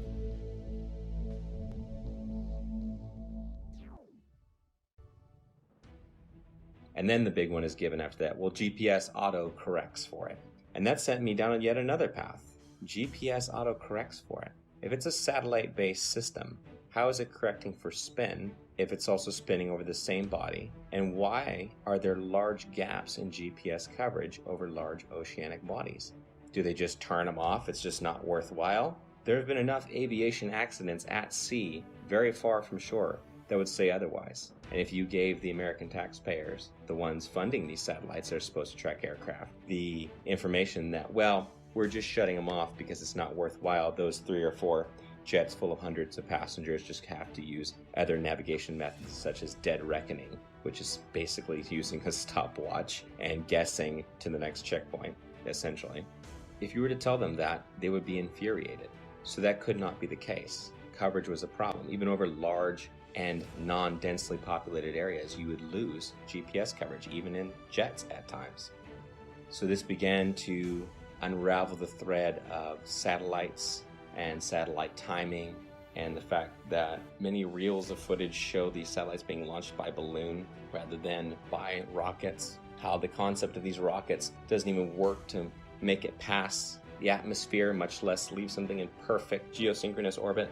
And then the big one is given after that. Well, GPS auto corrects for it. And that sent me down yet another path. GPS auto corrects for it. If it's a satellite-based system, how is it correcting for spin if it's also spinning over the same body? And why are there large gaps in GPS coverage over large oceanic bodies? Do they just turn them off? It's just not worthwhile? There have been enough aviation accidents at sea, very far from shore, that would say otherwise. And if you gave the American taxpayers, the ones funding these satellites that are supposed to track aircraft, the information that, well, we're just shutting them off because it's not worthwhile, those 3 or 4 jets full of hundreds of passengers just have to use other navigation methods such as dead reckoning, which is basically using a stopwatch and guessing to the next checkpoint, essentially. If you were to tell them that, they would be infuriated. So that could not be the case. Coverage was a problem. Even over large and non-densely populated areas, you would lose GPS coverage, even in jets at times. So this began to unravel the thread of satellites and satellite timing, and the fact that many reels of footage show these satellites being launched by balloon rather than by rockets. How the concept of these rockets doesn't even work to make it past the atmosphere, much less leave something in perfect geosynchronous orbit.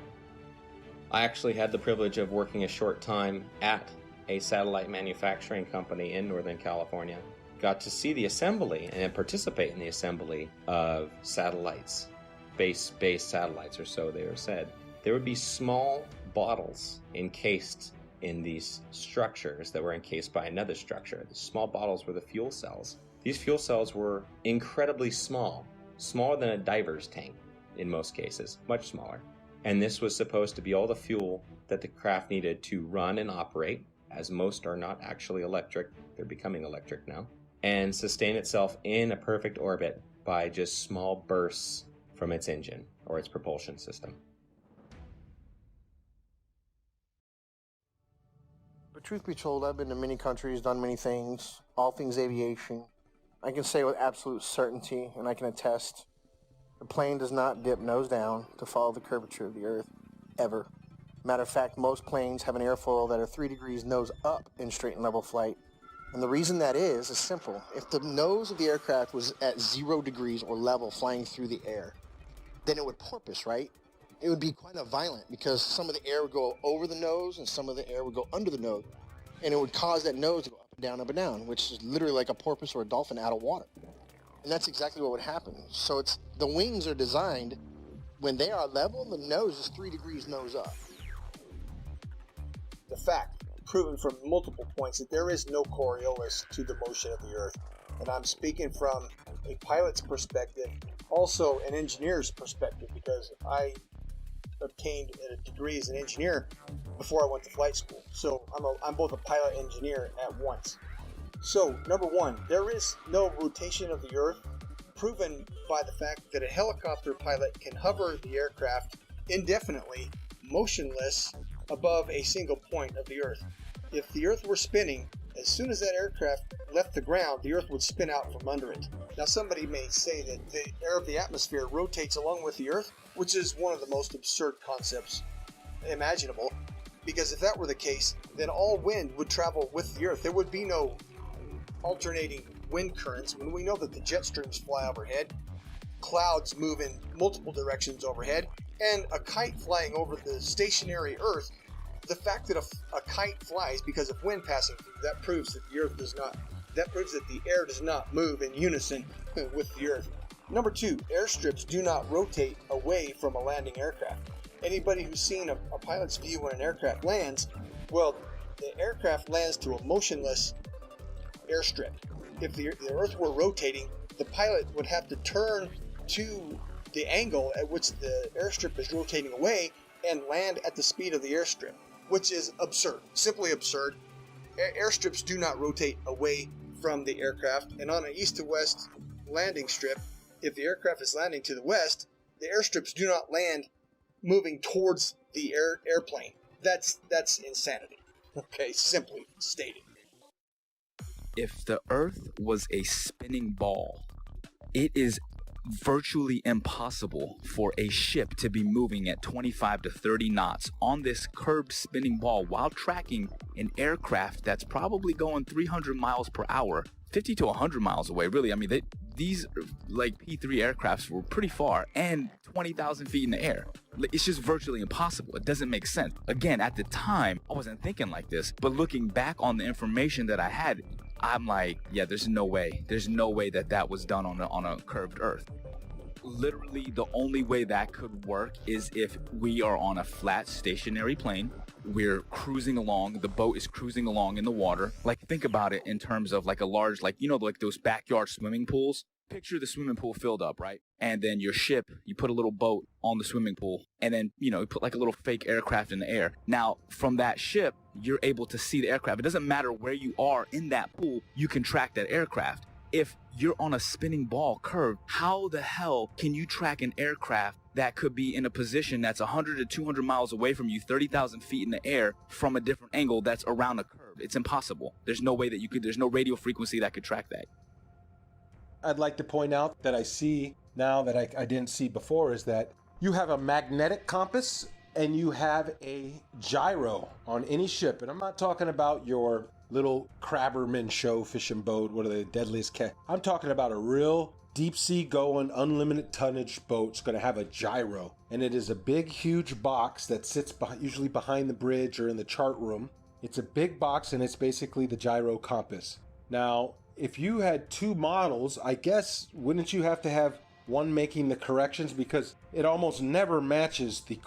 I actually had the privilege of working a short time at a satellite manufacturing company in Northern California. Got to see the assembly and participate in the assembly of satellites, space-based satellites, or so they were said. There would be small bottles encased in these structures that were encased by another structure. The small bottles were the fuel cells. These fuel cells were incredibly small, smaller than a diver's tank in most cases, much smaller. And this was supposed to be all the fuel that the craft needed to run and operate, as most are not actually electric, they're becoming electric now, and sustain itself in a perfect orbit by just small bursts from its engine or its propulsion system. But truth be told, I've been to many countries, done many things, all things aviation. I can say with absolute certainty, and I can attest, the plane does not dip nose down to follow the curvature of the Earth, ever. Matter of fact, most planes have an airfoil that are 3 degrees nose up in straight and level flight. And the reason that is simple. If the nose of the aircraft was at 0 degrees or level flying through the air, then it would porpoise, right? It would be quite violent because some of the air would go over the nose and some of the air would go under the nose. And it would cause that nose to go up and down, which is literally like a porpoise or a dolphin out of water. And that's exactly what would happen. So the wings are designed, when they are level, the nose is 3 degrees nose up. The fact, proven from multiple points, that there is no Coriolis to the motion of the Earth. And I'm speaking from a pilot's perspective, also an engineer's perspective, because I obtained a degree as an engineer before I went to flight school. So I'm both a pilot and engineer at once. So, number one, there is no rotation of the Earth, proven by the fact that a helicopter pilot can hover the aircraft indefinitely, motionless, above a single point of the Earth. If the Earth were spinning, as soon as that aircraft left the ground, the Earth would spin out from under it. Now, somebody may say that the air of the atmosphere rotates along with the Earth, which is one of the most absurd concepts imaginable, because if that were the case, then all wind would travel with the Earth. There would be no alternating wind currents when we know that the jet streams fly overhead, clouds move in multiple directions overhead, and a kite flying over the stationary Earth. The fact that a kite flies because of wind passing through, that proves that the Earth does not. That proves that the air does not move in unison with the Earth. Number two, airstrips do not rotate away from a landing aircraft. Anybody who's seen a pilot's view when an aircraft lands, well, the aircraft lands to a motionless airstrip. If the Earth were rotating, the pilot would have to turn to the angle at which the airstrip is rotating away and land at the speed of the airstrip, which is absurd, simply absurd. Airstrips do not rotate away from the aircraft, and on an east to west landing strip, if the aircraft is landing to the west, the airstrips do not land moving towards the airplane. That's insanity. Okay, simply stated. If the Earth was a spinning ball, it is virtually impossible for a ship to be moving at 25 to 30 knots on this curved spinning ball while tracking an aircraft that's probably going 300 miles per hour, 50 to 100 miles away. Really, I mean, these like P3 aircrafts were pretty far and 20,000 feet in the air. It's just virtually impossible. It doesn't make sense. Again, at the time, I wasn't thinking like this, but looking back on the information that I had, I'm like, yeah, there's no way. There's no way that was done on a curved Earth. Literally, the only way that could work is if we are on a flat, stationary plane. We're cruising along. The boat is cruising along in the water. Like, think about it in terms of like a large, like, you know, like those backyard swimming pools. Picture the swimming pool filled up, right? And then your ship, you put a little boat on the swimming pool, and then, you know, you put like a little fake aircraft in the air. Now, from that ship, you're able to see the aircraft. It doesn't matter where you are in that pool, you can track that aircraft. If you're on a spinning ball curve, how the hell can you track an aircraft that could be in a position that's 100 to 200 miles away from you, 30,000 feet in the air from a different angle that's around a curve? It's impossible. There's no way that you could, there's no radio frequency that could track that. I'd like to point out that I see now that I didn't see before is that you have a magnetic compass and you have a gyro on any ship. And I'm not talking about your little crabberman show fishing boat, what are they, deadliest cat. I'm talking about a real deep sea going, unlimited tonnage boat. It's going to have a gyro. And it is a big, huge box that sits usually behind the bridge or in the chart room. It's a big box and it's basically the gyro compass. Now, if you had two models, I guess, wouldn't you have to have one making the corrections? Because it almost never matches the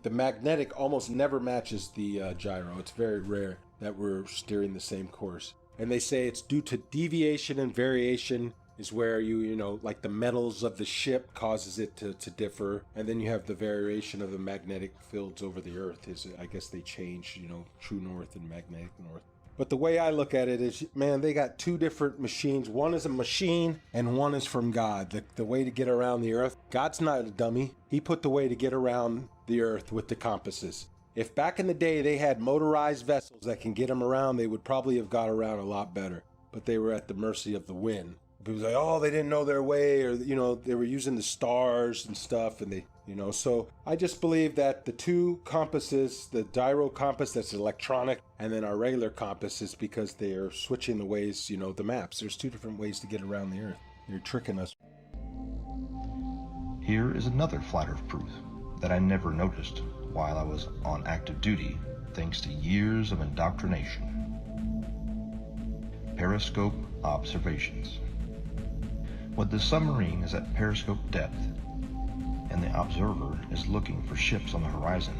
magnetic almost never matches the gyro. It's very rare that we're steering the same course. And they say it's due to deviation and variation is where you know, like the metals of the ship causes it to differ. And then you have the variation of the magnetic fields over the earth is, I guess they change, you know, true north and magnetic north. But the way I look at it is, man, they got two different machines. One is a machine and one is from God. The way to get around the earth. God's not a dummy. He put the way to get around the earth with the compasses. If back in the day they had motorized vessels that can get them around, they would probably have got around a lot better. But they were at the mercy of the wind. People like, oh, they didn't know their way, or, you know, they were using the stars and stuff, and they, you know. So I just believe that the two compasses, the gyro compass that's electronic, and then our regular compass is because they are switching the ways, you know, the maps. There's two different ways to get around the earth. They're tricking us. Here is another flat earth proof that I never noticed while I was on active duty, thanks to years of indoctrination. Periscope observations. When the submarine is at periscope depth and the observer is looking for ships on the horizon,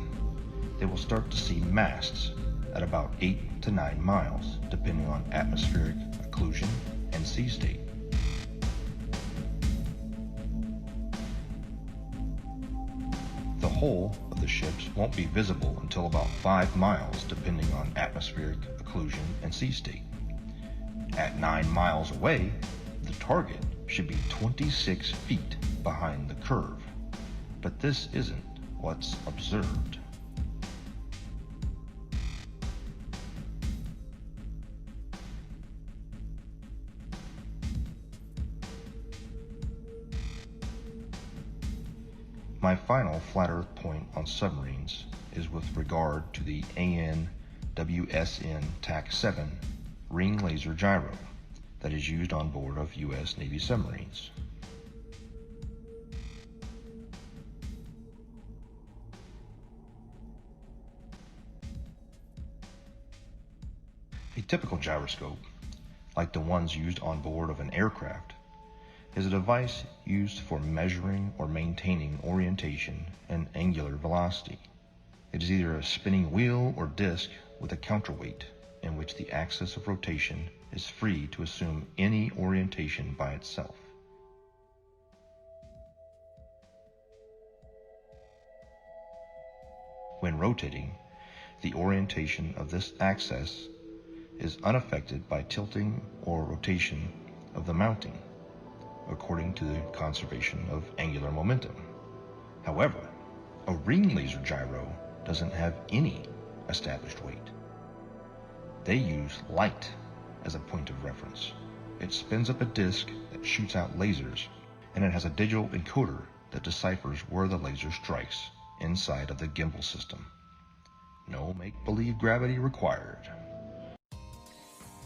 they will start to see masts at about 8 to 9 miles, depending on atmospheric occlusion and sea state. The hull of the ships won't be visible until about 5 miles, depending on atmospheric occlusion and sea state. At 9 miles away, the target should be 26 feet behind the curve, but this isn't what's observed. My final flat earth point on submarines is with regard to the AN/WSN TAC-7 ring laser gyro that is used on board of U.S. Navy submarines. A typical gyroscope, like the ones used on board of an aircraft, is a device used for measuring or maintaining orientation and angular velocity. It is either a spinning wheel or disc with a counterweight in which the axis of rotation is free to assume any orientation by itself. When rotating, the orientation of this axis is unaffected by tilting or rotation of the mounting, according to the conservation of angular momentum. However, A ring laser gyro doesn't have any established weight. They use light as a point of reference. It spins up a disc that shoots out lasers, and it has a digital encoder that deciphers where the laser strikes inside of the gimbal system. No make-believe gravity required.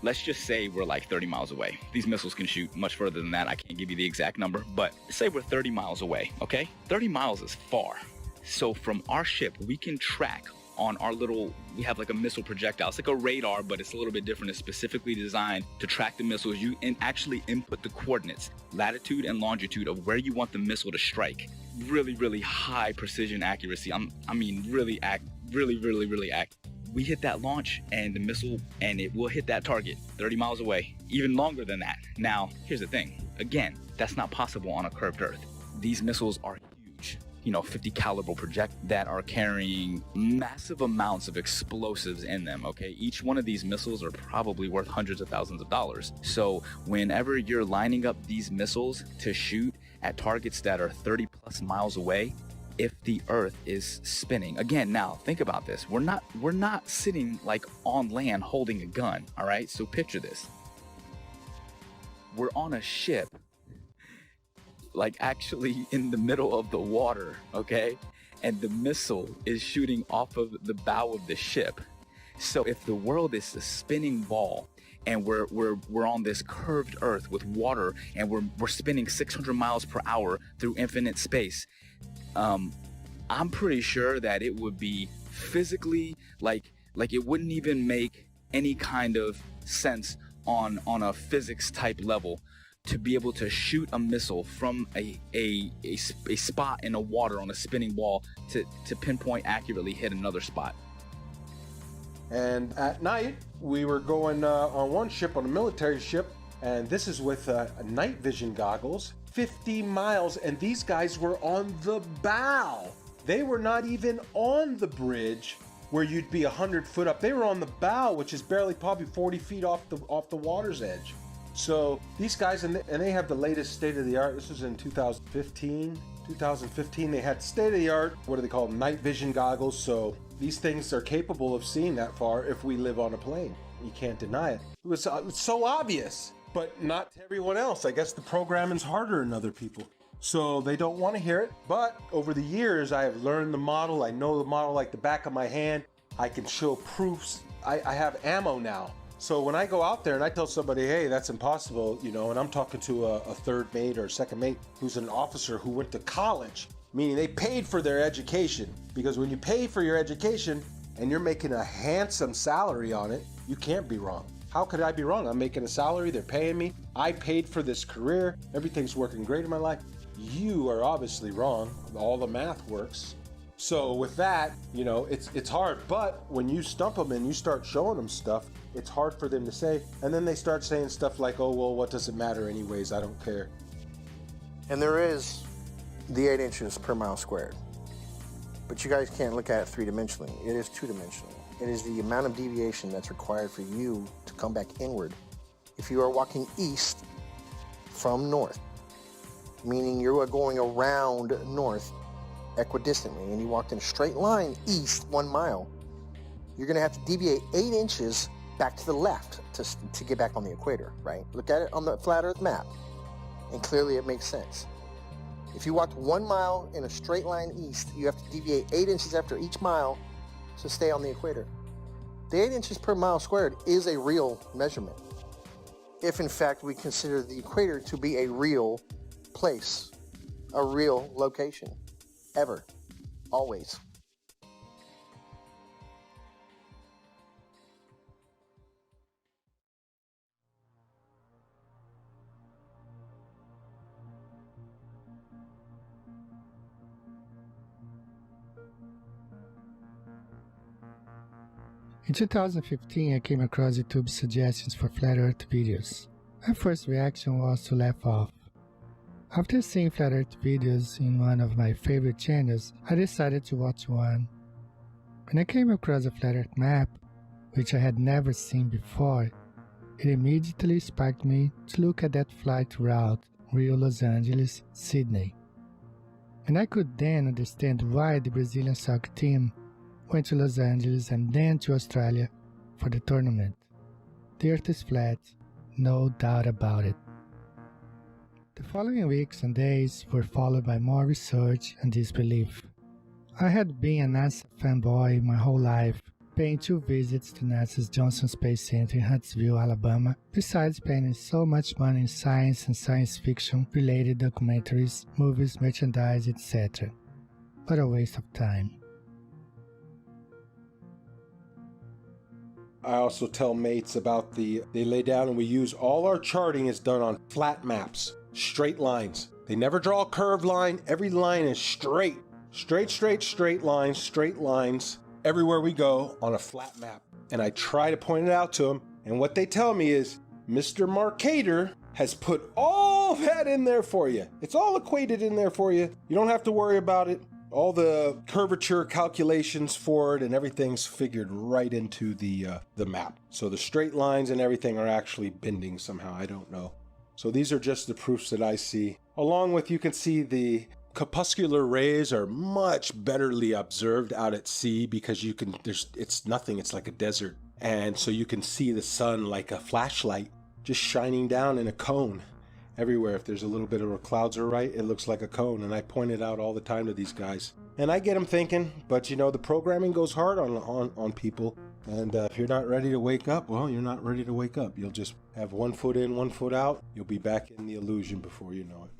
Let's just say we're like 30 miles away. These missiles can shoot much further than that. I can't give you the exact number, but say we're 30 miles away, okay? 30 miles is far. So from our ship, we can track on our little, we have like a missile projectile. It's like a radar, but it's a little bit different. It's specifically designed to track the missiles. You and actually input the coordinates, latitude and longitude of where you want the missile to strike. Really, really high precision accuracy. I mean, really accurate. We hit that launch and the missile, and it will hit that target 30 miles away, even longer than that. Now, here's the thing. Again, that's not possible on a curved Earth. These missiles are huge, 50 caliber projectiles that are carrying massive amounts of explosives in them, okay? Each one of these missiles are probably worth hundreds of thousands of dollars. So whenever you're lining up these missiles to shoot at targets that are 30 plus miles away, if the Earth is spinning. Again, now think about this. We're not sitting like on land holding a gun, all right? So picture this. We're on a ship, like actually in the middle of the water, okay? And the missile is shooting off of the bow of the ship. So if the world is a spinning ball and we're on this curved Earth with water and we're spinning 600 miles per hour through infinite space, I'm pretty sure that it would be physically like it wouldn't even make any kind of sense on a physics type level to be able to shoot a missile from a spot in the water on a spinning ball to pinpoint accurately hit another spot. And at night, we were going on one ship, on a military ship, and this is with night vision goggles, 50 miles, and these guys were on the bow. They were not even on the bridge where you'd be 100 foot up. They were on the bow, which is barely probably 40 feet off the water's edge. So these guys, and they have the latest state-of-the-art. This was in 2015. 2015, they had state-of-the-art, what do they call them, night vision goggles. So these things are capable of seeing that far if we live on a plane. You can't deny it. It was so obvious, but not to everyone else. I guess the programming's harder than other people, so they don't want to hear it. But over the years, I have learned the model. I know the model like the back of my hand. I can show proofs. I have ammo now. So when I go out there and I tell somebody, hey, that's impossible, and I'm talking to a third mate or a second mate who's an officer who went to college, meaning they paid for their education. Because when you pay for your education and you're making a handsome salary on it, you can't be wrong. How could I be wrong? I'm making a salary, they're paying me, I paid for this career, everything's working great in my life. You are obviously wrong. All the math works. So with that, it's hard. But when you stump them and you start showing them stuff, it's hard for them to say. And then they start saying stuff like, oh, well, what does it matter anyways? I don't care. And there is the 8 inches per mile squared. But you guys can't look at it three-dimensionally. It is two-dimensional. It is the amount of deviation that's required for you to come back inward if you are walking east from north, meaning you are going around north equidistantly, and you walked in a straight line east 1 mile, you're going to have to deviate 8 inches back to the left to get back on the equator, right? Look at it on the flat earth map, and clearly it makes sense. If you walked 1 mile in a straight line east, you have to deviate 8 inches after each mile to stay on the equator. The 8 inches per mile squared is a real measurement, if in fact we consider the equator to be a real place, a real location, ever, always. In 2015, I came across YouTube's suggestions for flat earth videos. My first reaction was to laugh off. After seeing flat earth videos in one of my favorite channels, I decided to watch one. When I came across a flat earth map, which I had never seen before, it immediately sparked me to look at that flight route, Rio, Los Angeles, Sydney. And I could then understand why the Brazilian soccer team went to Los Angeles and then to Australia for the tournament. The Earth is flat, no doubt about it. The following weeks and days were followed by more research and disbelief. I had been a NASA fanboy my whole life, paying 2 visits to NASA's Johnson Space Center in Huntsville, Alabama, besides spending so much money in science and science fiction related documentaries, movies, merchandise, etc. What a waste of time. I also tell mates about they lay down and we use all our charting is done on flat maps, straight lines. They never draw a curved line. Every line is straight. Straight lines, everywhere we go on a flat map. And I try to point it out to them. And what they tell me is, Mr. Marcator has put all that in there for you. It's all equated in there for you. You don't have to worry about it. All the curvature calculations for it and everything's figured right into the map. So the straight lines and everything are actually bending somehow. I don't know. So these are just the proofs that I see. Along with, you can see the corpuscular rays are much betterly observed out at sea because you can, it's nothing, it's like a desert. And so you can see the sun like a flashlight just shining down in a cone everywhere. If there's a little bit of the clouds are right, it looks like a cone. And I point it out all the time to these guys. And I get them thinking, but you know, the programming goes hard on people. And if you're not ready to wake up, well, you're not ready to wake up. You'll just have 1 foot in, 1 foot out. You'll be back in the illusion before you know it.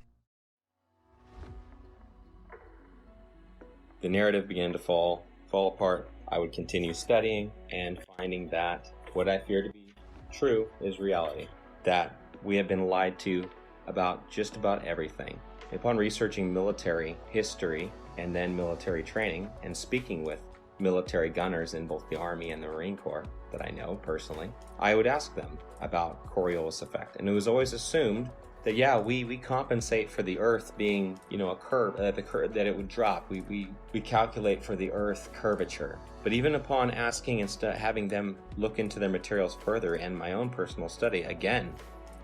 The narrative began to fall apart. I would continue studying and finding that what I fear to be true is reality. That we have been lied to about just about everything. Upon researching military history and then military training and speaking with military gunners in both the Army and the Marine Corps that I know personally, I would ask them about Coriolis effect. And it was always assumed that, yeah, we compensate for the Earth being, you know, a curve, that it would drop. We calculate for the Earth curvature. But even upon asking and having them look into their materials further and my own personal study, again,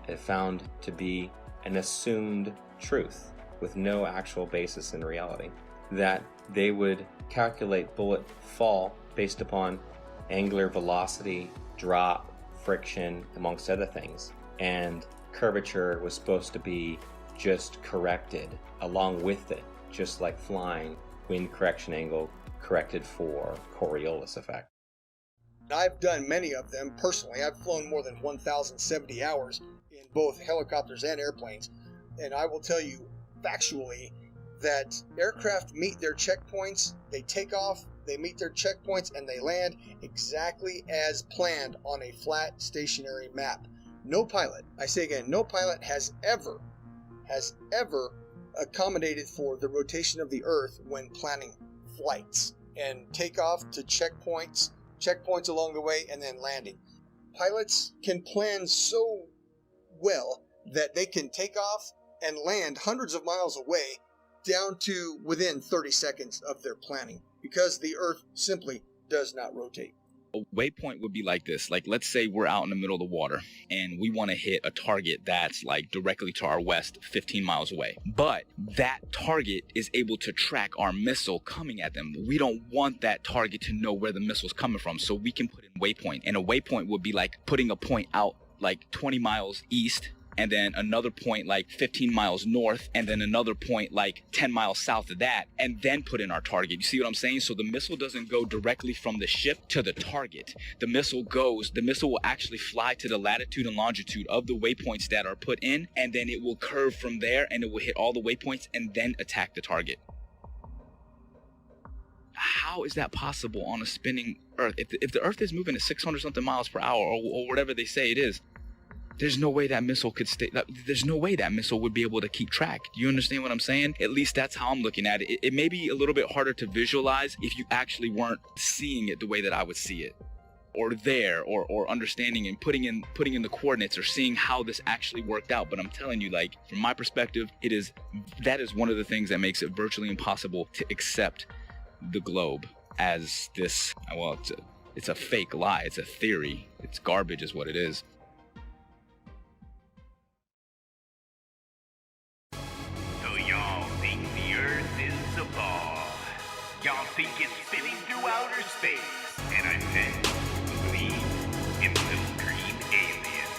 it found to be an assumed truth with no actual basis in reality. That they would calculate bullet fall based upon angular velocity, drop, friction, amongst other things. And curvature was supposed to be just corrected along with it, just like flying, wind correction angle corrected for Coriolis effect. I've done many of them personally. I've flown more than 1,070 hours in both helicopters and airplanes, and I will tell you factually that aircraft meet their checkpoints, they take off, they meet their checkpoints, and they land exactly as planned on a flat stationary map. No pilot, I say again, no pilot has ever accommodated for the rotation of the Earth when planning flights and takeoff to checkpoints along the way, and then landing. Pilots can plan so well that they can take off and land hundreds of miles away down to within 30 seconds of their planning because the Earth simply does not rotate. A waypoint would be like this. Like, let's say we're out in the middle of the water and we want to hit a target that's like directly to our west, 15 miles away. But that target is able to track our missile coming at them. We don't want that target to know where the missile's coming from, so we can put in waypoint. And a waypoint would be like putting a point out like 20 miles east, and then another point like 15 miles north, and then another point like 10 miles south of that, and then put in our target. You see what I'm saying? So the missile doesn't go directly from the ship to the target. The missile will actually fly to the latitude and longitude of the waypoints that are put in, and then it will curve from there, and it will hit all the waypoints and then attack the target. How is that possible on a spinning Earth? If the Earth is moving at 600 something miles per hour or whatever they say it is, there's no way that missile could stay. There's no way that missile would be able to keep track. Do you understand what I'm saying? At least that's how I'm looking at it. It may be a little bit harder to visualize if you actually weren't seeing it the way that I would see it, or there, or understanding and putting in the coordinates or seeing how this actually worked out. But I'm telling you, like, from my perspective, that is one of the things that makes it virtually impossible to accept the globe as this. Well, it's a fake lie. It's a theory. It's garbage, is what it is. So y'all think the Earth is think it's spinning through outer space, and I tend to believe in little green aliens.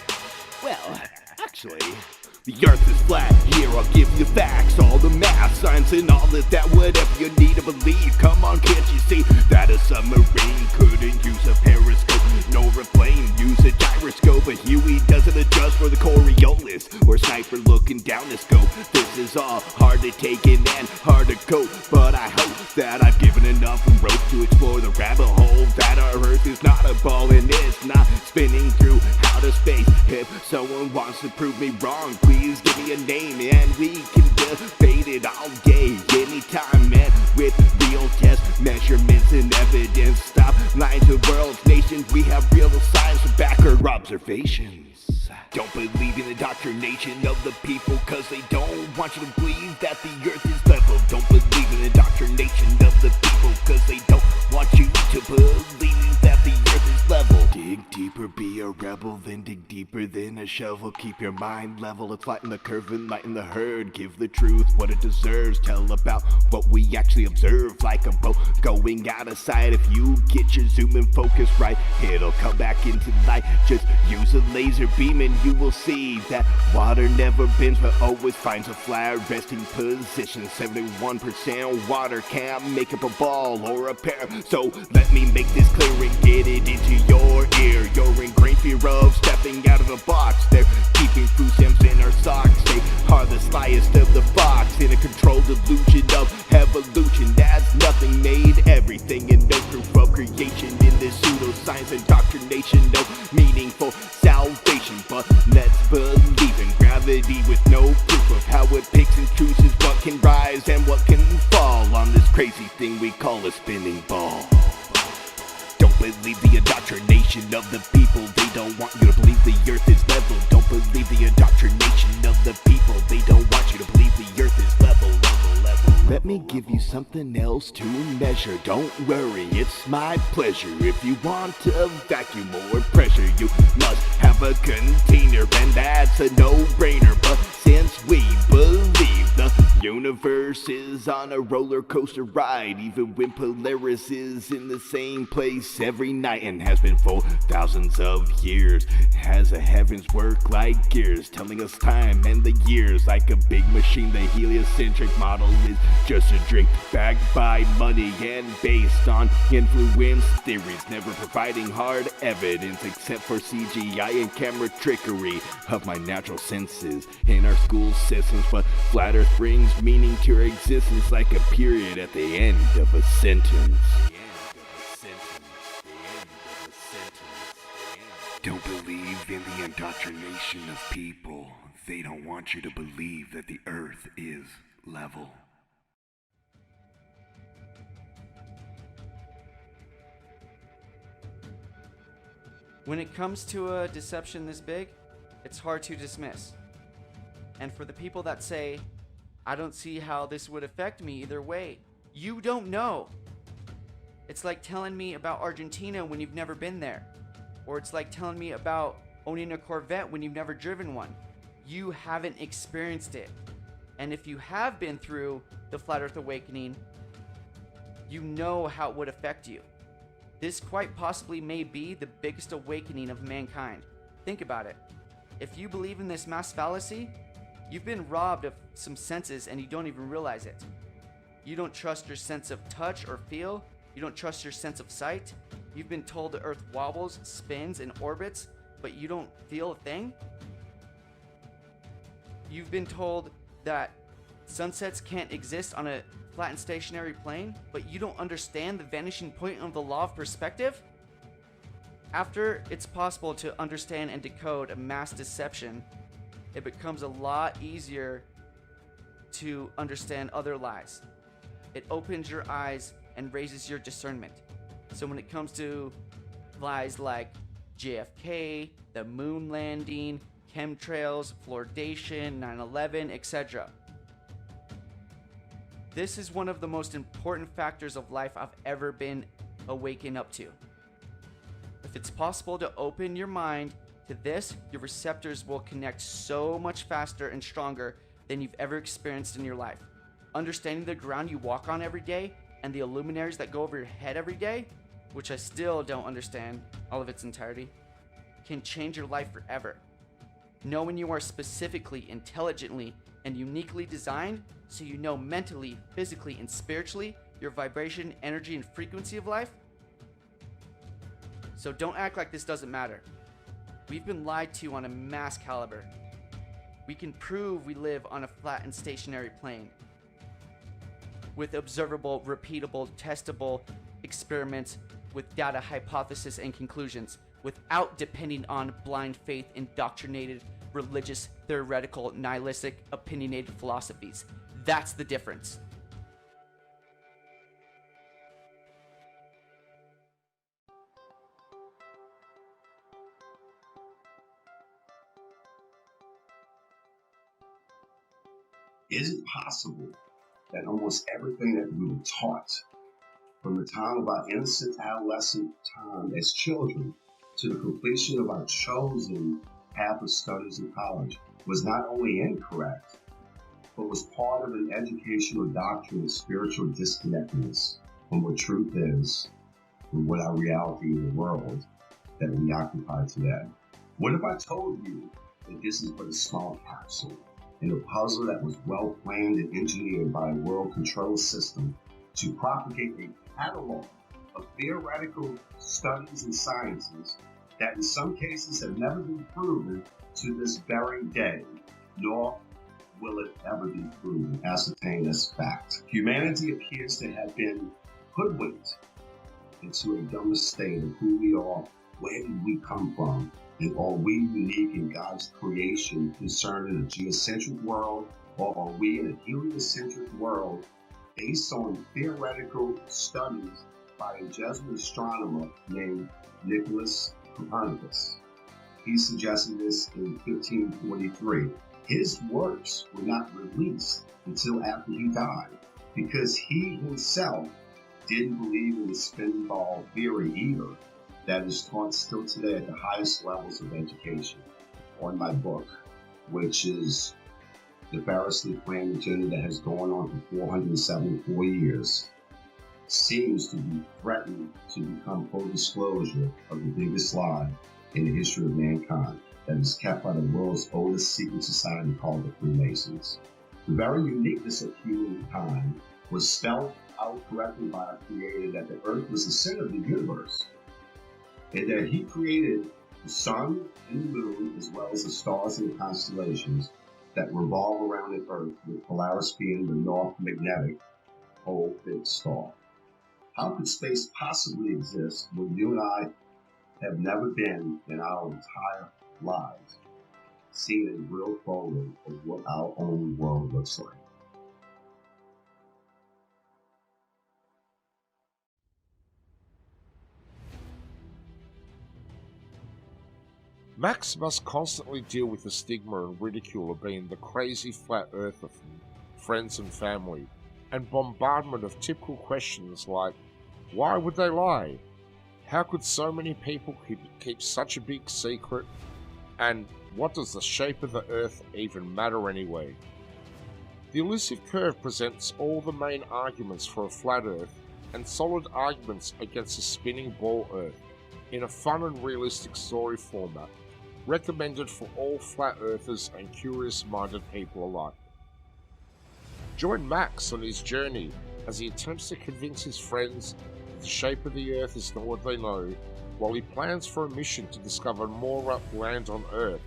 Well, actually, the earth is flat, here I'll give you facts. All the math, science and all of that, whatever you need to believe. Come on, can't you see that a submarine couldn't use a periscope, nor a plane use a gyroscope? But Huey doesn't adjust for the Coriolis, or sniper looking down the scope. This is all hard to take in and hard to cope, but I hope that I've given enough rope to explore the rabbit hole that our earth is not a ball and it's not spinning through outer space. If someone wants to prove me wrong, please give me a name and we can debate it all day, anytime, man, with real test measurements and evidence. Stop lying to world's nations, we have real science to back our observations. Don't believe in the indoctrination of the people, cause they don't want you to believe that the earth is level. Don't believe in the indoctrination of the people, cause they don't want you to believe that the earth is level. Dig deeper, be a rebel, then dig deeper than a shovel. Keep your mind level, it's lighten the curve and lighten the herd. Give the truth what it deserves, tell about what we actually observe. Like a boat going out of sight, if you get your zoom and focus right, it'll come back into light. Just use a laser beam and you will see that water never bends but always finds a flat resting position. 71% water can't make up a ball or a pair, so let me make this clear and get it into your ear. You're in great fear of stepping out of the box. They're keeping food stamps in our socks. They are the slyest of the fox, in a controlled illusion of evolution. That's nothing made everything, and no proof of creation in this pseudoscience indoctrination. No meaningful salvation, but let's believe in gravity with no proof of how it picks and chooses what can rise and what can fall on this crazy thing we call a spinning ball. Don't believe the indoctrination of the people, they don't want you to believe the earth is level. Don't believe the indoctrination of the people, they don't want you to believe the earth is level. Let me give you something else to measure. Don't worry, it's my pleasure. If you want to vacuum or pressure, you must have a container, and that's a no-brainer. But since we believe the universe is on a roller coaster ride, even when Polaris is in the same place every night and has been for thousands of years, has the heavens work like gears, telling us time and the years like a big machine. The heliocentric model is just a drink backed by money and based on influence theories, never providing hard evidence except for CGI and camera trickery of my natural senses in our school systems. But flat earth brings meaning to our existence like a period at the end of a sentence. Don't believe in the indoctrination of people. They don't want you to believe that the earth is level. When it comes to a deception this big, it's hard to dismiss. And for the people that say, I don't see how this would affect me either way, you don't know. It's like telling me about Argentina when you've never been there. Or it's like telling me about owning a Corvette when you've never driven one. You haven't experienced it. And if you have been through the Flat Earth Awakening, you know how it would affect you. This quite possibly may be the biggest awakening of mankind. Think about it. If you believe in this mass fallacy, you've been robbed of some senses and you don't even realize it. You don't trust your sense of touch or feel. You don't trust your sense of sight. You've been told the earth wobbles, spins, and orbits, but you don't feel a thing. You've been told that sunsets can't exist on a flat and stationary plane, but you don't understand the vanishing point of the law of perspective? After it's possible to understand and decode a mass deception, it becomes a lot easier to understand other lies. It opens your eyes and raises your discernment. So when it comes to lies like JFK, the moon landing, chemtrails, fluoridation, 9/11, etc., this is one of the most important factors of life I've ever been awakened up to. If it's possible to open your mind to this, your receptors will connect so much faster and stronger than you've ever experienced in your life. Understanding the ground you walk on every day and the luminaries that go over your head every day, which I still don't understand all of its entirety, can change your life forever. Knowing you are specifically, intelligently, and uniquely designed so you know mentally, physically, and spiritually your vibration, energy, and frequency of life. So don't act like this doesn't matter. We've been lied to on a mass caliber. We can prove we live on a flat and stationary plane with observable, repeatable, testable experiments with data, hypothesis, and conclusions without depending on blind faith, indoctrinated, religious, theoretical, nihilistic, opinionated philosophies. That's the difference. Is it possible that almost everything that we were taught from the time of our innocent adolescent time as children to the completion of our chosen path of studies in college was not only incorrect, but was part of an educational doctrine of spiritual disconnectedness from what truth is and what our reality in the world that we occupy today? What if I told you that this is but a small capsule in a puzzle that was well planned and engineered by a world control system to propagate a catalog of theoretical studies and sciences that in some cases have never been proven to this very day, nor will it ever be proven, ascertained as fact. Humanity appears to have been hoodwinked into a dumb state of who we are, where did we come from, and are we unique in God's creation concerning a geocentric world, or are we in a heliocentric world based on theoretical studies by a Jesuit astronomer named Nicholas Copernicus? He suggested this in 1543. His works were not released until after he died because he himself didn't believe in the spin ball theory either, that is taught still today at the highest levels of education. On my book, which is the variously planned agenda that has gone on for 474 years, seems to be threatened to become full disclosure of the biggest lie in the history of mankind that is kept by the world's oldest secret society called the Freemasons. The very uniqueness of humankind was spelled out correctly by our Creator that the earth was the center of the universe, and that he created the sun and the moon as well as the stars and the constellations that revolve around the earth, with Polaris being the north magnetic pole fixed star. How could space possibly exist when you and I have never been in our entire lives seen a real photo of what our own world looks like? Max must constantly deal with the stigma and ridicule of being the crazy flat earther from friends and family, and bombardment of typical questions like, why would they lie? How could so many people keep such a big secret? And what does the shape of the earth even matter anyway? The elusive curve presents all the main arguments for a flat earth and solid arguments against a spinning ball earth in a fun and realistic story format, recommended for all flat earthers and curious-minded people alike. Join Max on his journey as he attempts to convince his friends that the shape of the earth is not what they know, while he plans for a mission to discover more land on Earth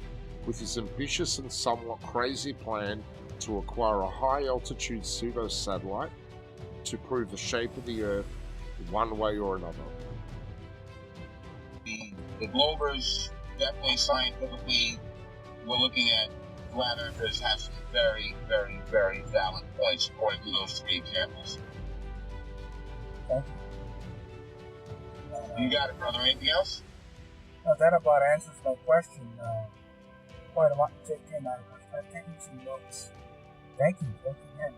with his ambitious and somewhat crazy plan to acquire a high-altitude pseudo-satellite to prove the shape of the Earth one way or another. The globers, definitely scientifically, we're looking at flat earthers have some very, very, very valid points according to those three examples. Thank you. You got it, brother. Anything else? No, that about answers my question. Quite a lot to take in. I've taken some notes. Thank you. Thank you again.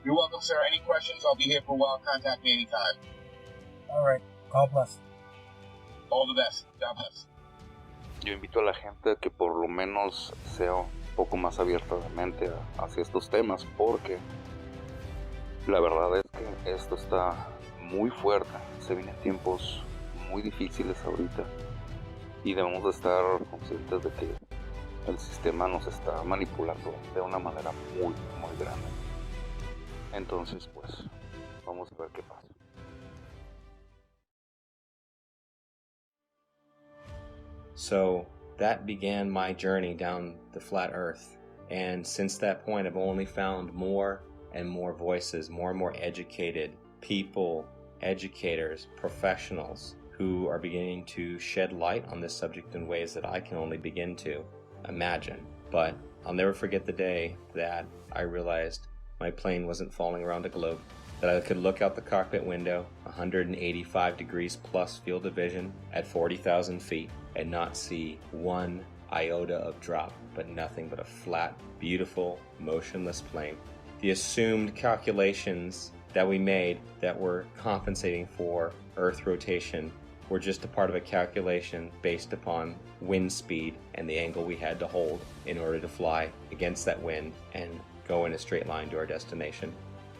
You're welcome, sir. Any questions? I'll be here for a while. Contact me anytime. All right. God bless. All the best. God bless. Yo invito a la gente a que por lo menos sea un poco más abierta de mente hacia estos temas, porque la verdad es que esto está muy fuerte, se vienen tiempos muy difíciles ahorita y debemos de estar conscientes de que el sistema nos está manipulando de una manera muy grande. Entonces, pues, vamos a ver qué pasa. So that began my journey down the flat earth. And since that point, I've only found more and more voices, more and more educated people, educators, professionals who are beginning to shed light on this subject in ways that I can only begin to imagine. But I'll never forget the day that I realized my plane wasn't falling around a globe, that I could look out the cockpit window, 185 degrees plus field of vision at 40,000 feet, and not see one iota of drop, but nothing but a flat, beautiful, motionless plane. The assumed calculations that we made that were compensating for Earth rotation were just a part of a calculation based upon wind speed and the angle we had to hold in order to fly against that wind and go in a straight line to our destination.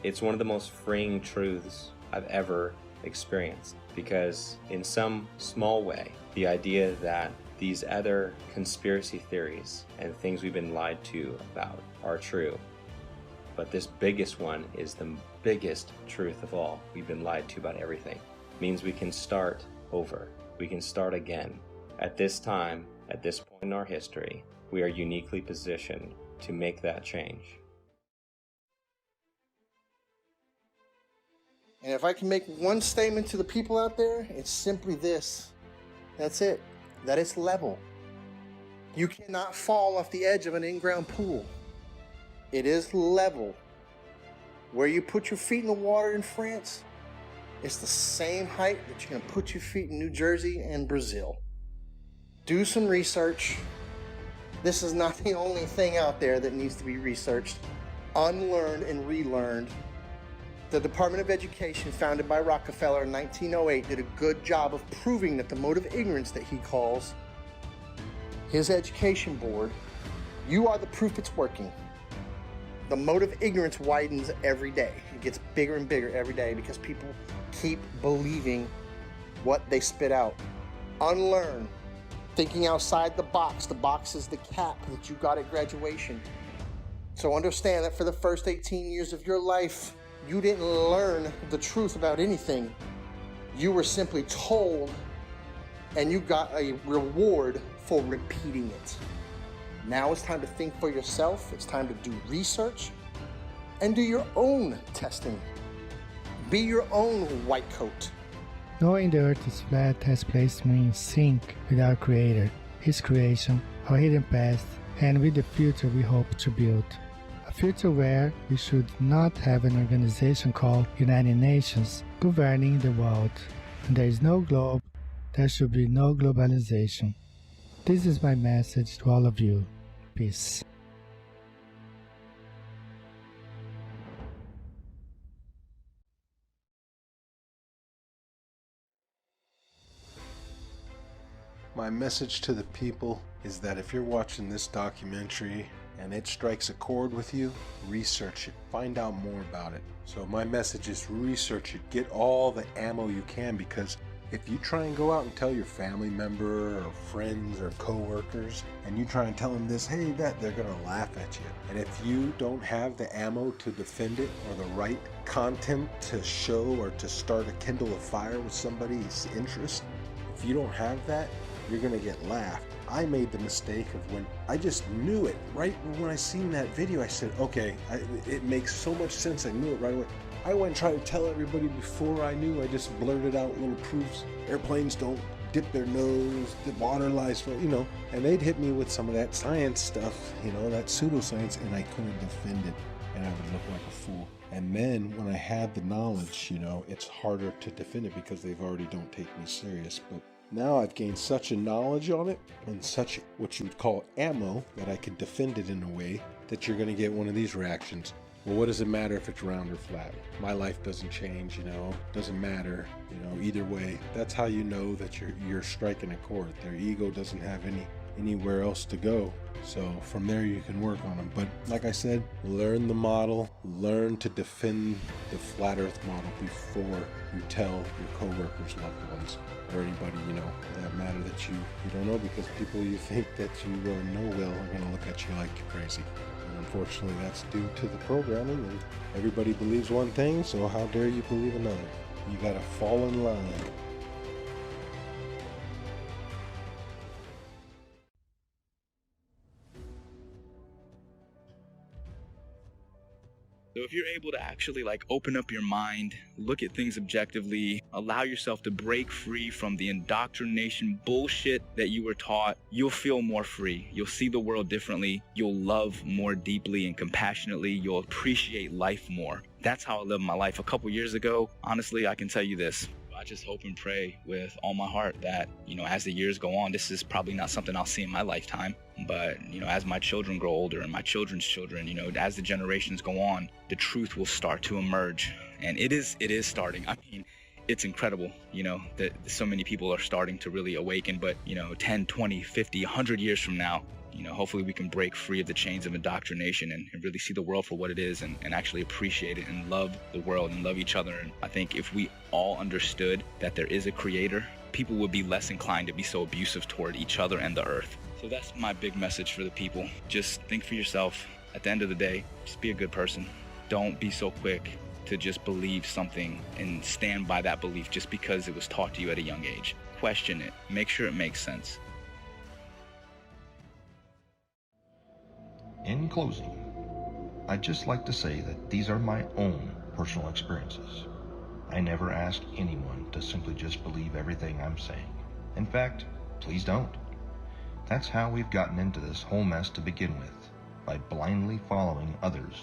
It's one of the most freeing truths I've ever experienced, because in some small way, the idea that these other conspiracy theories and things we've been lied to about are true. But this biggest one is the biggest truth of all. We've been lied to about everything. It means we can start over. We can start again. At this time, at this point in our history, we are uniquely positioned to make that change. And if I can make one statement to the people out there, it's simply this. That's it. That it's level. You cannot fall off the edge of an in-ground pool. It is level. Where you put your feet in the water in France, it's the same height that you're going to put your feet in New Jersey and Brazil. Do some research. This is not the only thing out there that needs to be researched, unlearned and relearned. The Department of Education, founded by Rockefeller in 1908, did a good job of proving that the mode of ignorance that he calls his education board, you are the proof it's working. The mode of ignorance widens every day. It gets bigger and bigger every day because people keep believing what they spit out. Unlearn. Thinking outside the box. The box is the cap that you got at graduation. So understand that for the first 18 years of your life, you didn't learn the truth about anything. You were simply told, and you got a reward for repeating it. Now it's time to think for yourself. It's time to do research and do your own testing. Be your own white coat. Knowing the earth is flat has placed me in sync with our Creator, His creation, our hidden past, and with the future we hope to build. A future where we should not have an organization called United Nations governing the world. And there is no globe, there should be no globalization. This is my message to all of you. Peace. My message to the people is that if you're watching this documentary and it strikes a chord with you, research it, find out more about it. So my message is research it, get all the ammo you can, because if you try and go out and tell your family member or friends or co-workers and you try and tell them this, hey, that, they're gonna laugh at you. And if you don't have the ammo to defend it or the right content to show or to start a kindle a fire with somebody's interest, if you don't have that, you're gonna get laughed. I made the mistake of when I just knew it right when I seen that video. I said, okay, it makes so much sense. I knew it right away. I went and tried to tell everybody before I knew. I just blurted out little proofs. Airplanes don't dip their nose, the water lies, and they'd hit me with some of that science stuff, that pseudoscience, and I couldn't defend it, and I would look like a fool. And then when I had the knowledge, it's harder to defend it because they've already don't take me serious. But now I've gained such a knowledge on it and such what you would call ammo that I can defend it in a way that you're going to get one of these reactions. Well, what does it matter if it's round or flat? My life doesn't change, doesn't matter, either way. That's how you know that you're striking a chord. Their ego doesn't have any anywhere else to go. So from there you can work on them. But like I said, learn the model, learn to defend the flat earth model before you tell your coworkers, loved ones, or anybody, for that matter, that you don't know, because people you think that you know well are going to look at you like you're crazy. And unfortunately, that's due to the programming, and everybody believes one thing, so how dare you believe another? You got to fall in line. So if you're able to actually open up your mind, look at things objectively, allow yourself to break free from the indoctrination bullshit that you were taught, you'll feel more free. You'll see the world differently. You'll love more deeply and compassionately. You'll appreciate life more. That's how I lived my life. A couple years ago, honestly, I can tell you this. I just hope and pray with all my heart that, as the years go on, this is probably not something I'll see in my lifetime. But, as my children grow older and my children's children, as the generations go on, the truth will start to emerge. And it is starting. I mean, it's incredible, that so many people are starting to really awaken. But, 10, 20, 50, 100 years from now, hopefully we can break free of the chains of indoctrination and really see the world for what it is and actually appreciate it and love the world and love each other. And I think if we all understood that there is a creator, people would be less inclined to be so abusive toward each other and the earth. So that's my big message for the people. Just think for yourself. At the end of the day, just be a good person. Don't be so quick to just believe something and stand by that belief just because it was taught to you at a young age. Question it. Make sure it makes sense. In closing, I'd just like to say that these are my own personal experiences. I never ask anyone to simply just believe everything I'm saying. In fact, please don't. That's how we've gotten into this whole mess to begin with, by blindly following others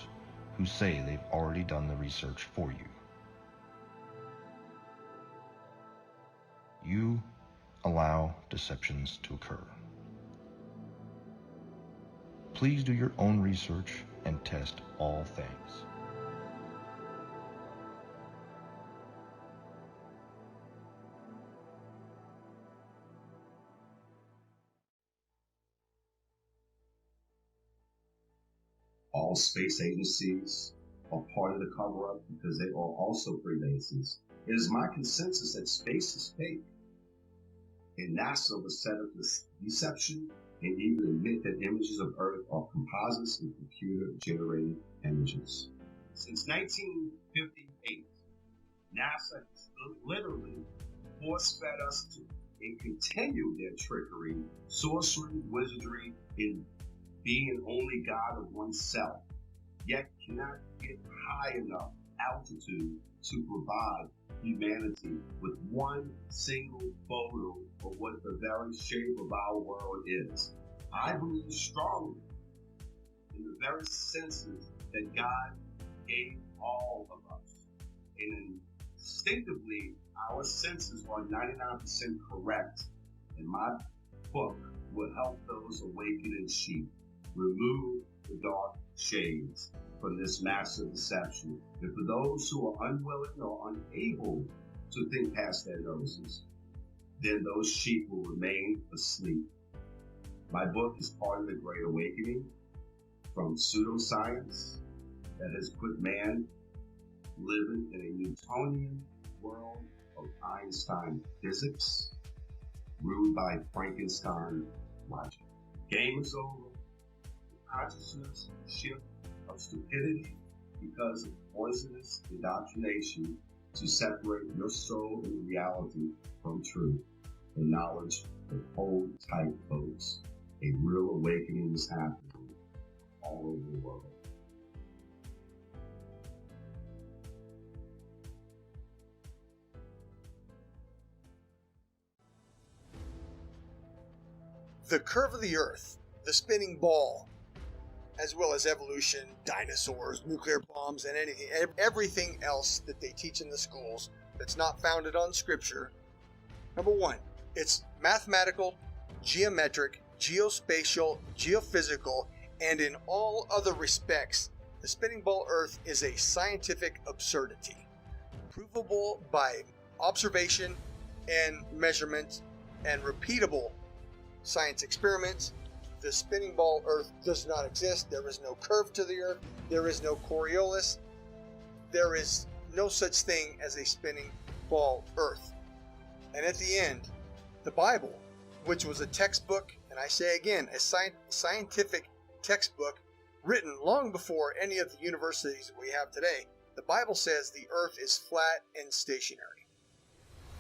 who say they've already done the research for you. You allow deceptions to occur. Please do your own research and test all things. All space agencies are part of the cover-up because they are also Freemasons. It is my consensus that space is fake. And NASA was set up this deception and even admit that images of Earth are composites and computer-generated images. Since 1958, NASA has literally force-fed us to and continue their trickery, sorcery, wizardry, and being only God of oneself, yet cannot get high enough altitude to provide humanity with one single photo of what the very shape of our world is. I believe strongly in the very senses that God gave all of us. And instinctively, our senses are 99% correct. And my book will help those awakening sheep remove the dark shades from this massive deception. And for those who are unwilling or unable to think past their noses, then those sheep will remain asleep. My book is part of the Great Awakening from pseudoscience that has put man living in a Newtonian world of Einstein physics, ruled by Frankenstein logic. Game is over. Consciousness shift of stupidity because of poisonous indoctrination to separate your soul and reality from truth and knowledge. But hold tight, folks. A real awakening is happening all over the world. The curve of the Earth, the spinning ball, as well as evolution, dinosaurs, nuclear bombs, and everything else that they teach in the schools that's not founded on scripture. Number one, it's mathematical, geometric, geospatial, geophysical, and in all other respects, the spinning ball Earth is a scientific absurdity, provable by observation and measurement, and repeatable science experiments. The spinning ball Earth does not exist. There is no curve to the Earth. There is no Coriolis. There is no such thing as a spinning ball Earth. And at the end, the Bible, which was a textbook, and I say again, a scientific textbook written long before any of the universities that we have today, the Bible says the Earth is flat and stationary.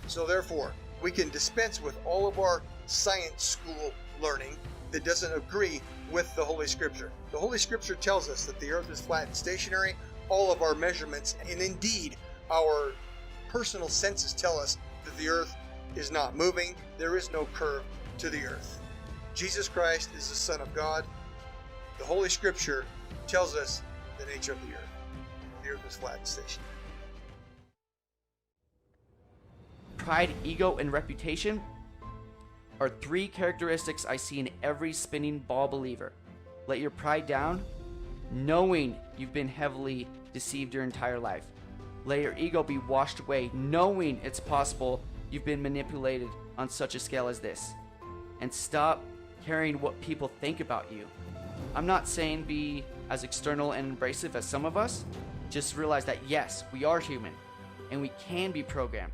So therefore, we can dispense with all of our science school learning that doesn't agree with the Holy Scripture. The Holy Scripture tells us that the Earth is flat and stationary. All of our measurements, and indeed our personal senses, tell us that the Earth is not moving. There is no curve to the Earth. Jesus Christ is the Son of God. The Holy Scripture tells us the nature of the Earth. The Earth is flat and stationary. Pride, ego, and reputation are three characteristics I see in every spinning ball believer. Let your pride down, knowing you've been heavily deceived your entire life. Let your ego be washed away, knowing it's possible you've been manipulated on such a scale as this. And stop caring what people think about you. I'm not saying be as external and abrasive as some of us. Just realize that yes, we are human and we can be programmed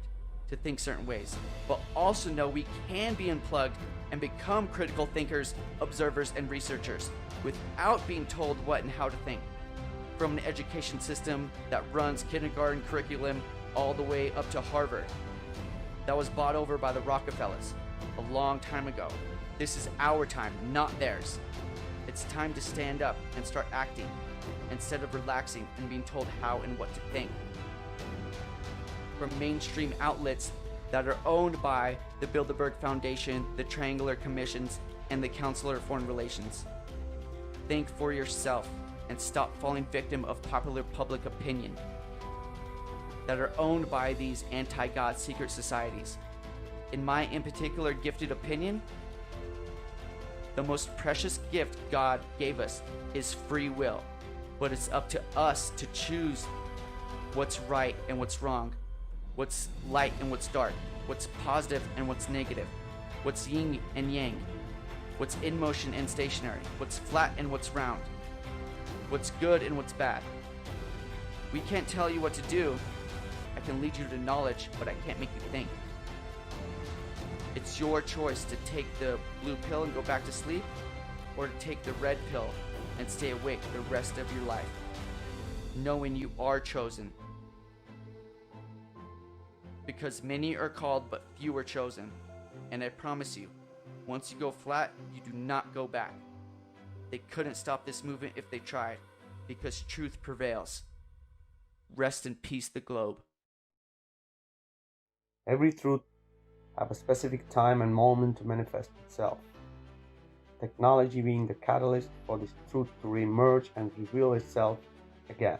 to think certain ways, but also know we can be unplugged and become critical thinkers, observers, and researchers without being told what and how to think. From an education system that runs kindergarten curriculum all the way up to Harvard, that was bought over by the Rockefellers a long time ago. This is our time, not theirs. It's time to stand up and start acting instead of relaxing and being told how and what to think. From mainstream outlets that are owned by the Bilderberg Foundation, the Triangular Commissions, and the Counselor of Foreign Relations. Think for yourself and stop falling victim of popular public opinion that are owned by these anti-God secret societies. In my in particular gifted opinion, the most precious gift God gave us is free will, but it's up to us to choose what's right and what's wrong, what's light and what's dark, what's positive and what's negative, what's yin and yang, what's in motion and stationary, what's flat and what's round, what's good and what's bad. We can't tell you what to do. I can lead you to knowledge, but I can't make you think. It's your choice to take the blue pill and go back to sleep, or to take the red pill and stay awake the rest of your life, knowing you are chosen. Because many are called, but few are chosen. And I promise you, once you go flat, you do not go back. They couldn't stop this movement if they tried, because truth prevails. Rest in peace, the globe. Every truth have a specific time and moment to manifest itself. Technology being the catalyst for this truth to re-emerge and reveal itself again.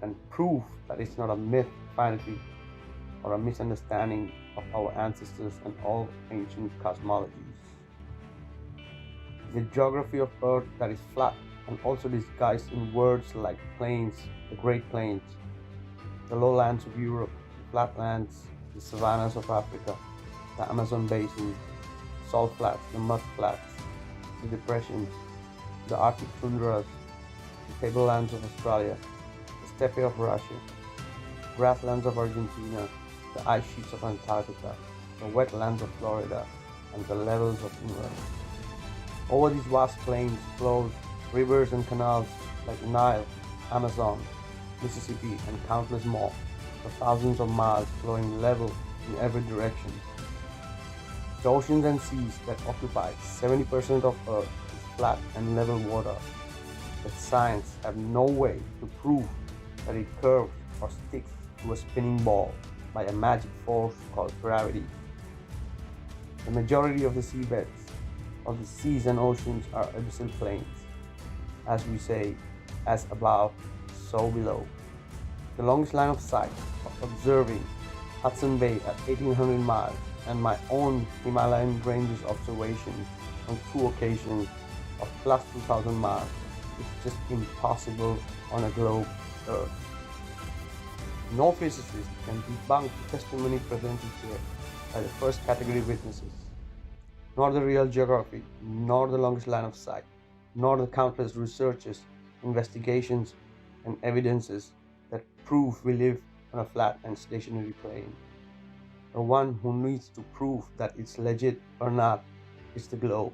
And prove that it's not a myth, fantasy, or a misunderstanding of our ancestors and all ancient cosmologies. The geography of Earth that is flat and also disguised in words like plains, the Great Plains, the lowlands of Europe, the flatlands, the savannas of Africa, the Amazon basin, salt flats, the mud flats, the depressions, the Arctic tundras, the tablelands of Australia, the steppe of Russia, grasslands of Argentina, the ice sheets of Antarctica, the wetlands of Florida, and the levels of England. Over these vast plains flows rivers and canals like the Nile, Amazon, Mississippi, and countless more, for thousands of miles flowing level in every direction. The oceans and seas that occupy 70% of Earth is flat and level water, but science have no way to prove that it curves or sticks to a spinning ball by a magic force called gravity. The majority of the seabeds of the seas and oceans are abyssal plains. As we say, as above, so below. The longest line of sight of observing Hudson Bay at 1800 miles and my own Himalayan ranges observations on 2 occasions of plus 2000 miles is just impossible on a globe Earth. No physicist can debunk the testimony presented here by the first category witnesses. nor the real geography, nor the longest line of sight, nor the countless researches, investigations, and evidences that prove we live on a flat and stationary plane. The one who needs to prove that it's legit or not is the globe.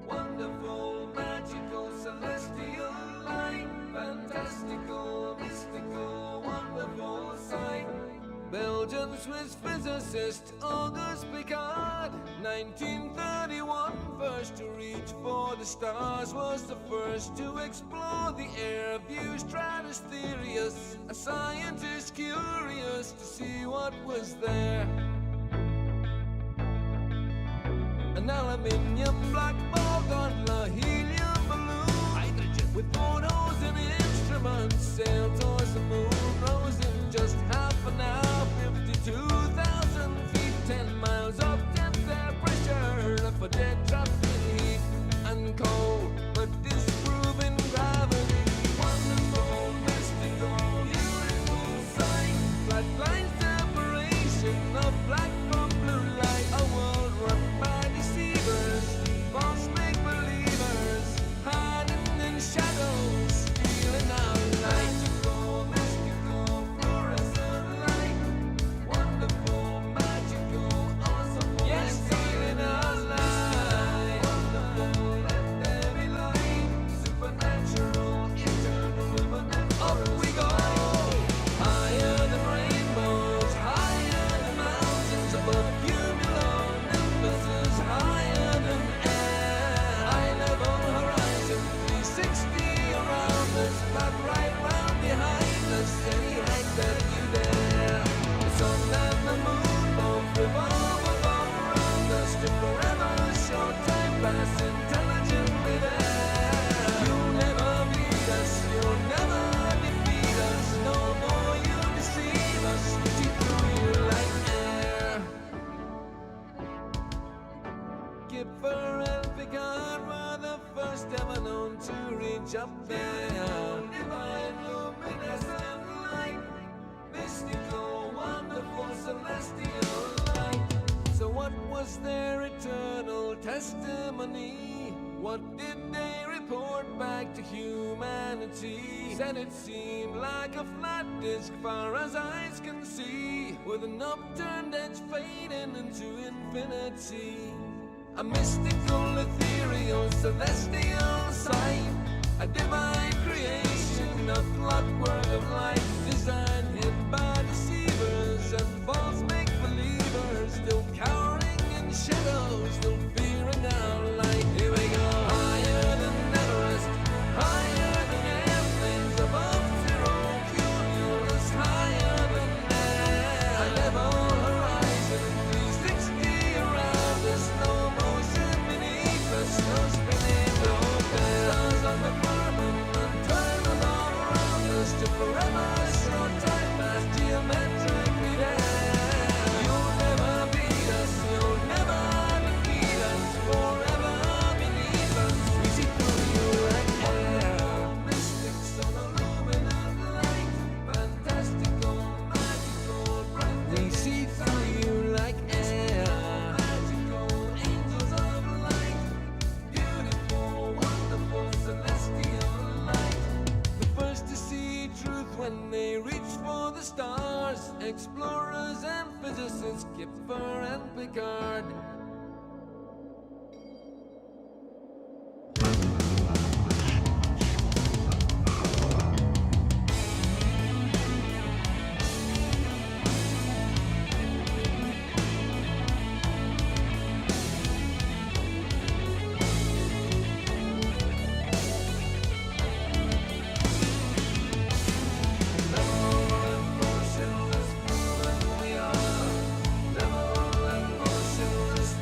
Wonderful, magical, celestial light, fantastical, mystical, wonderful sight. Belgian Swiss physicist Auguste Piccard, 1931, first to reach for the stars, was the first to explore the air view stratospherius, a scientist curious to see what was there. An aluminium black ball gondola, helium balloon, hydrogen with photos and instruments, sailed towards the moon, rose in just half an hour, 52,000 feet, 10 miles up, 10th air pressure, left for dead, trapped in heat and cold, but disproving gravity. Wonderful, mystical, beautiful sight, flat line separation of black from blue light, a world run by false make-believers, hiding in shadows, stealing our light. Magical, mystical, fluorescent light, wonderful, magical, awesome, yes, stealing our light. Wonderful, let there be light, supernatural, eternal, benevolent. Up we go, higher than rainbows, higher than mountains, above cumulonimbus, higher than right round behind us, any height that you dare. The sun and the moon both revolve around us to forever, short time pass intelligently there. You'll never beat us, you'll never defeat us, no more you deceive us, we see through you like air. Kipper and Picard were the first ever known to reach up there. Divine, luminescent light, mystical, wonderful, celestial light. So what was their eternal testimony? What did they report back to humanity? Said it seemed like a flat disk far as eyes can see, with an upturned edge fading into infinity. A mystical, ethereal, celestial sight, a divine creation, a clockwork of light, designed hid by deceivers and false make-believers, still cowering in shadows, still fearing our light. Here we go, higher than Everest, higher than airplanes, above zero cumulus, higher than air, a level horizon, 360 around us, no motion beneath us, no spinning, no stars on the firmament, turning all around us to forever, short time past geometrically there. You'll never beat us, you'll never defeat us, forever beneath us, we see through you like air. Mystics on a luminous light, fantastical, magical, breath, we see through you like air. Magical angels of light, beautiful, wonderful, celestial light. The first to see truth when they reach for the stars, explorers and physicists, Kipper and Picard. Motionless, proven we are. Level and motionless,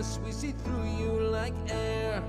us, we see through you like air.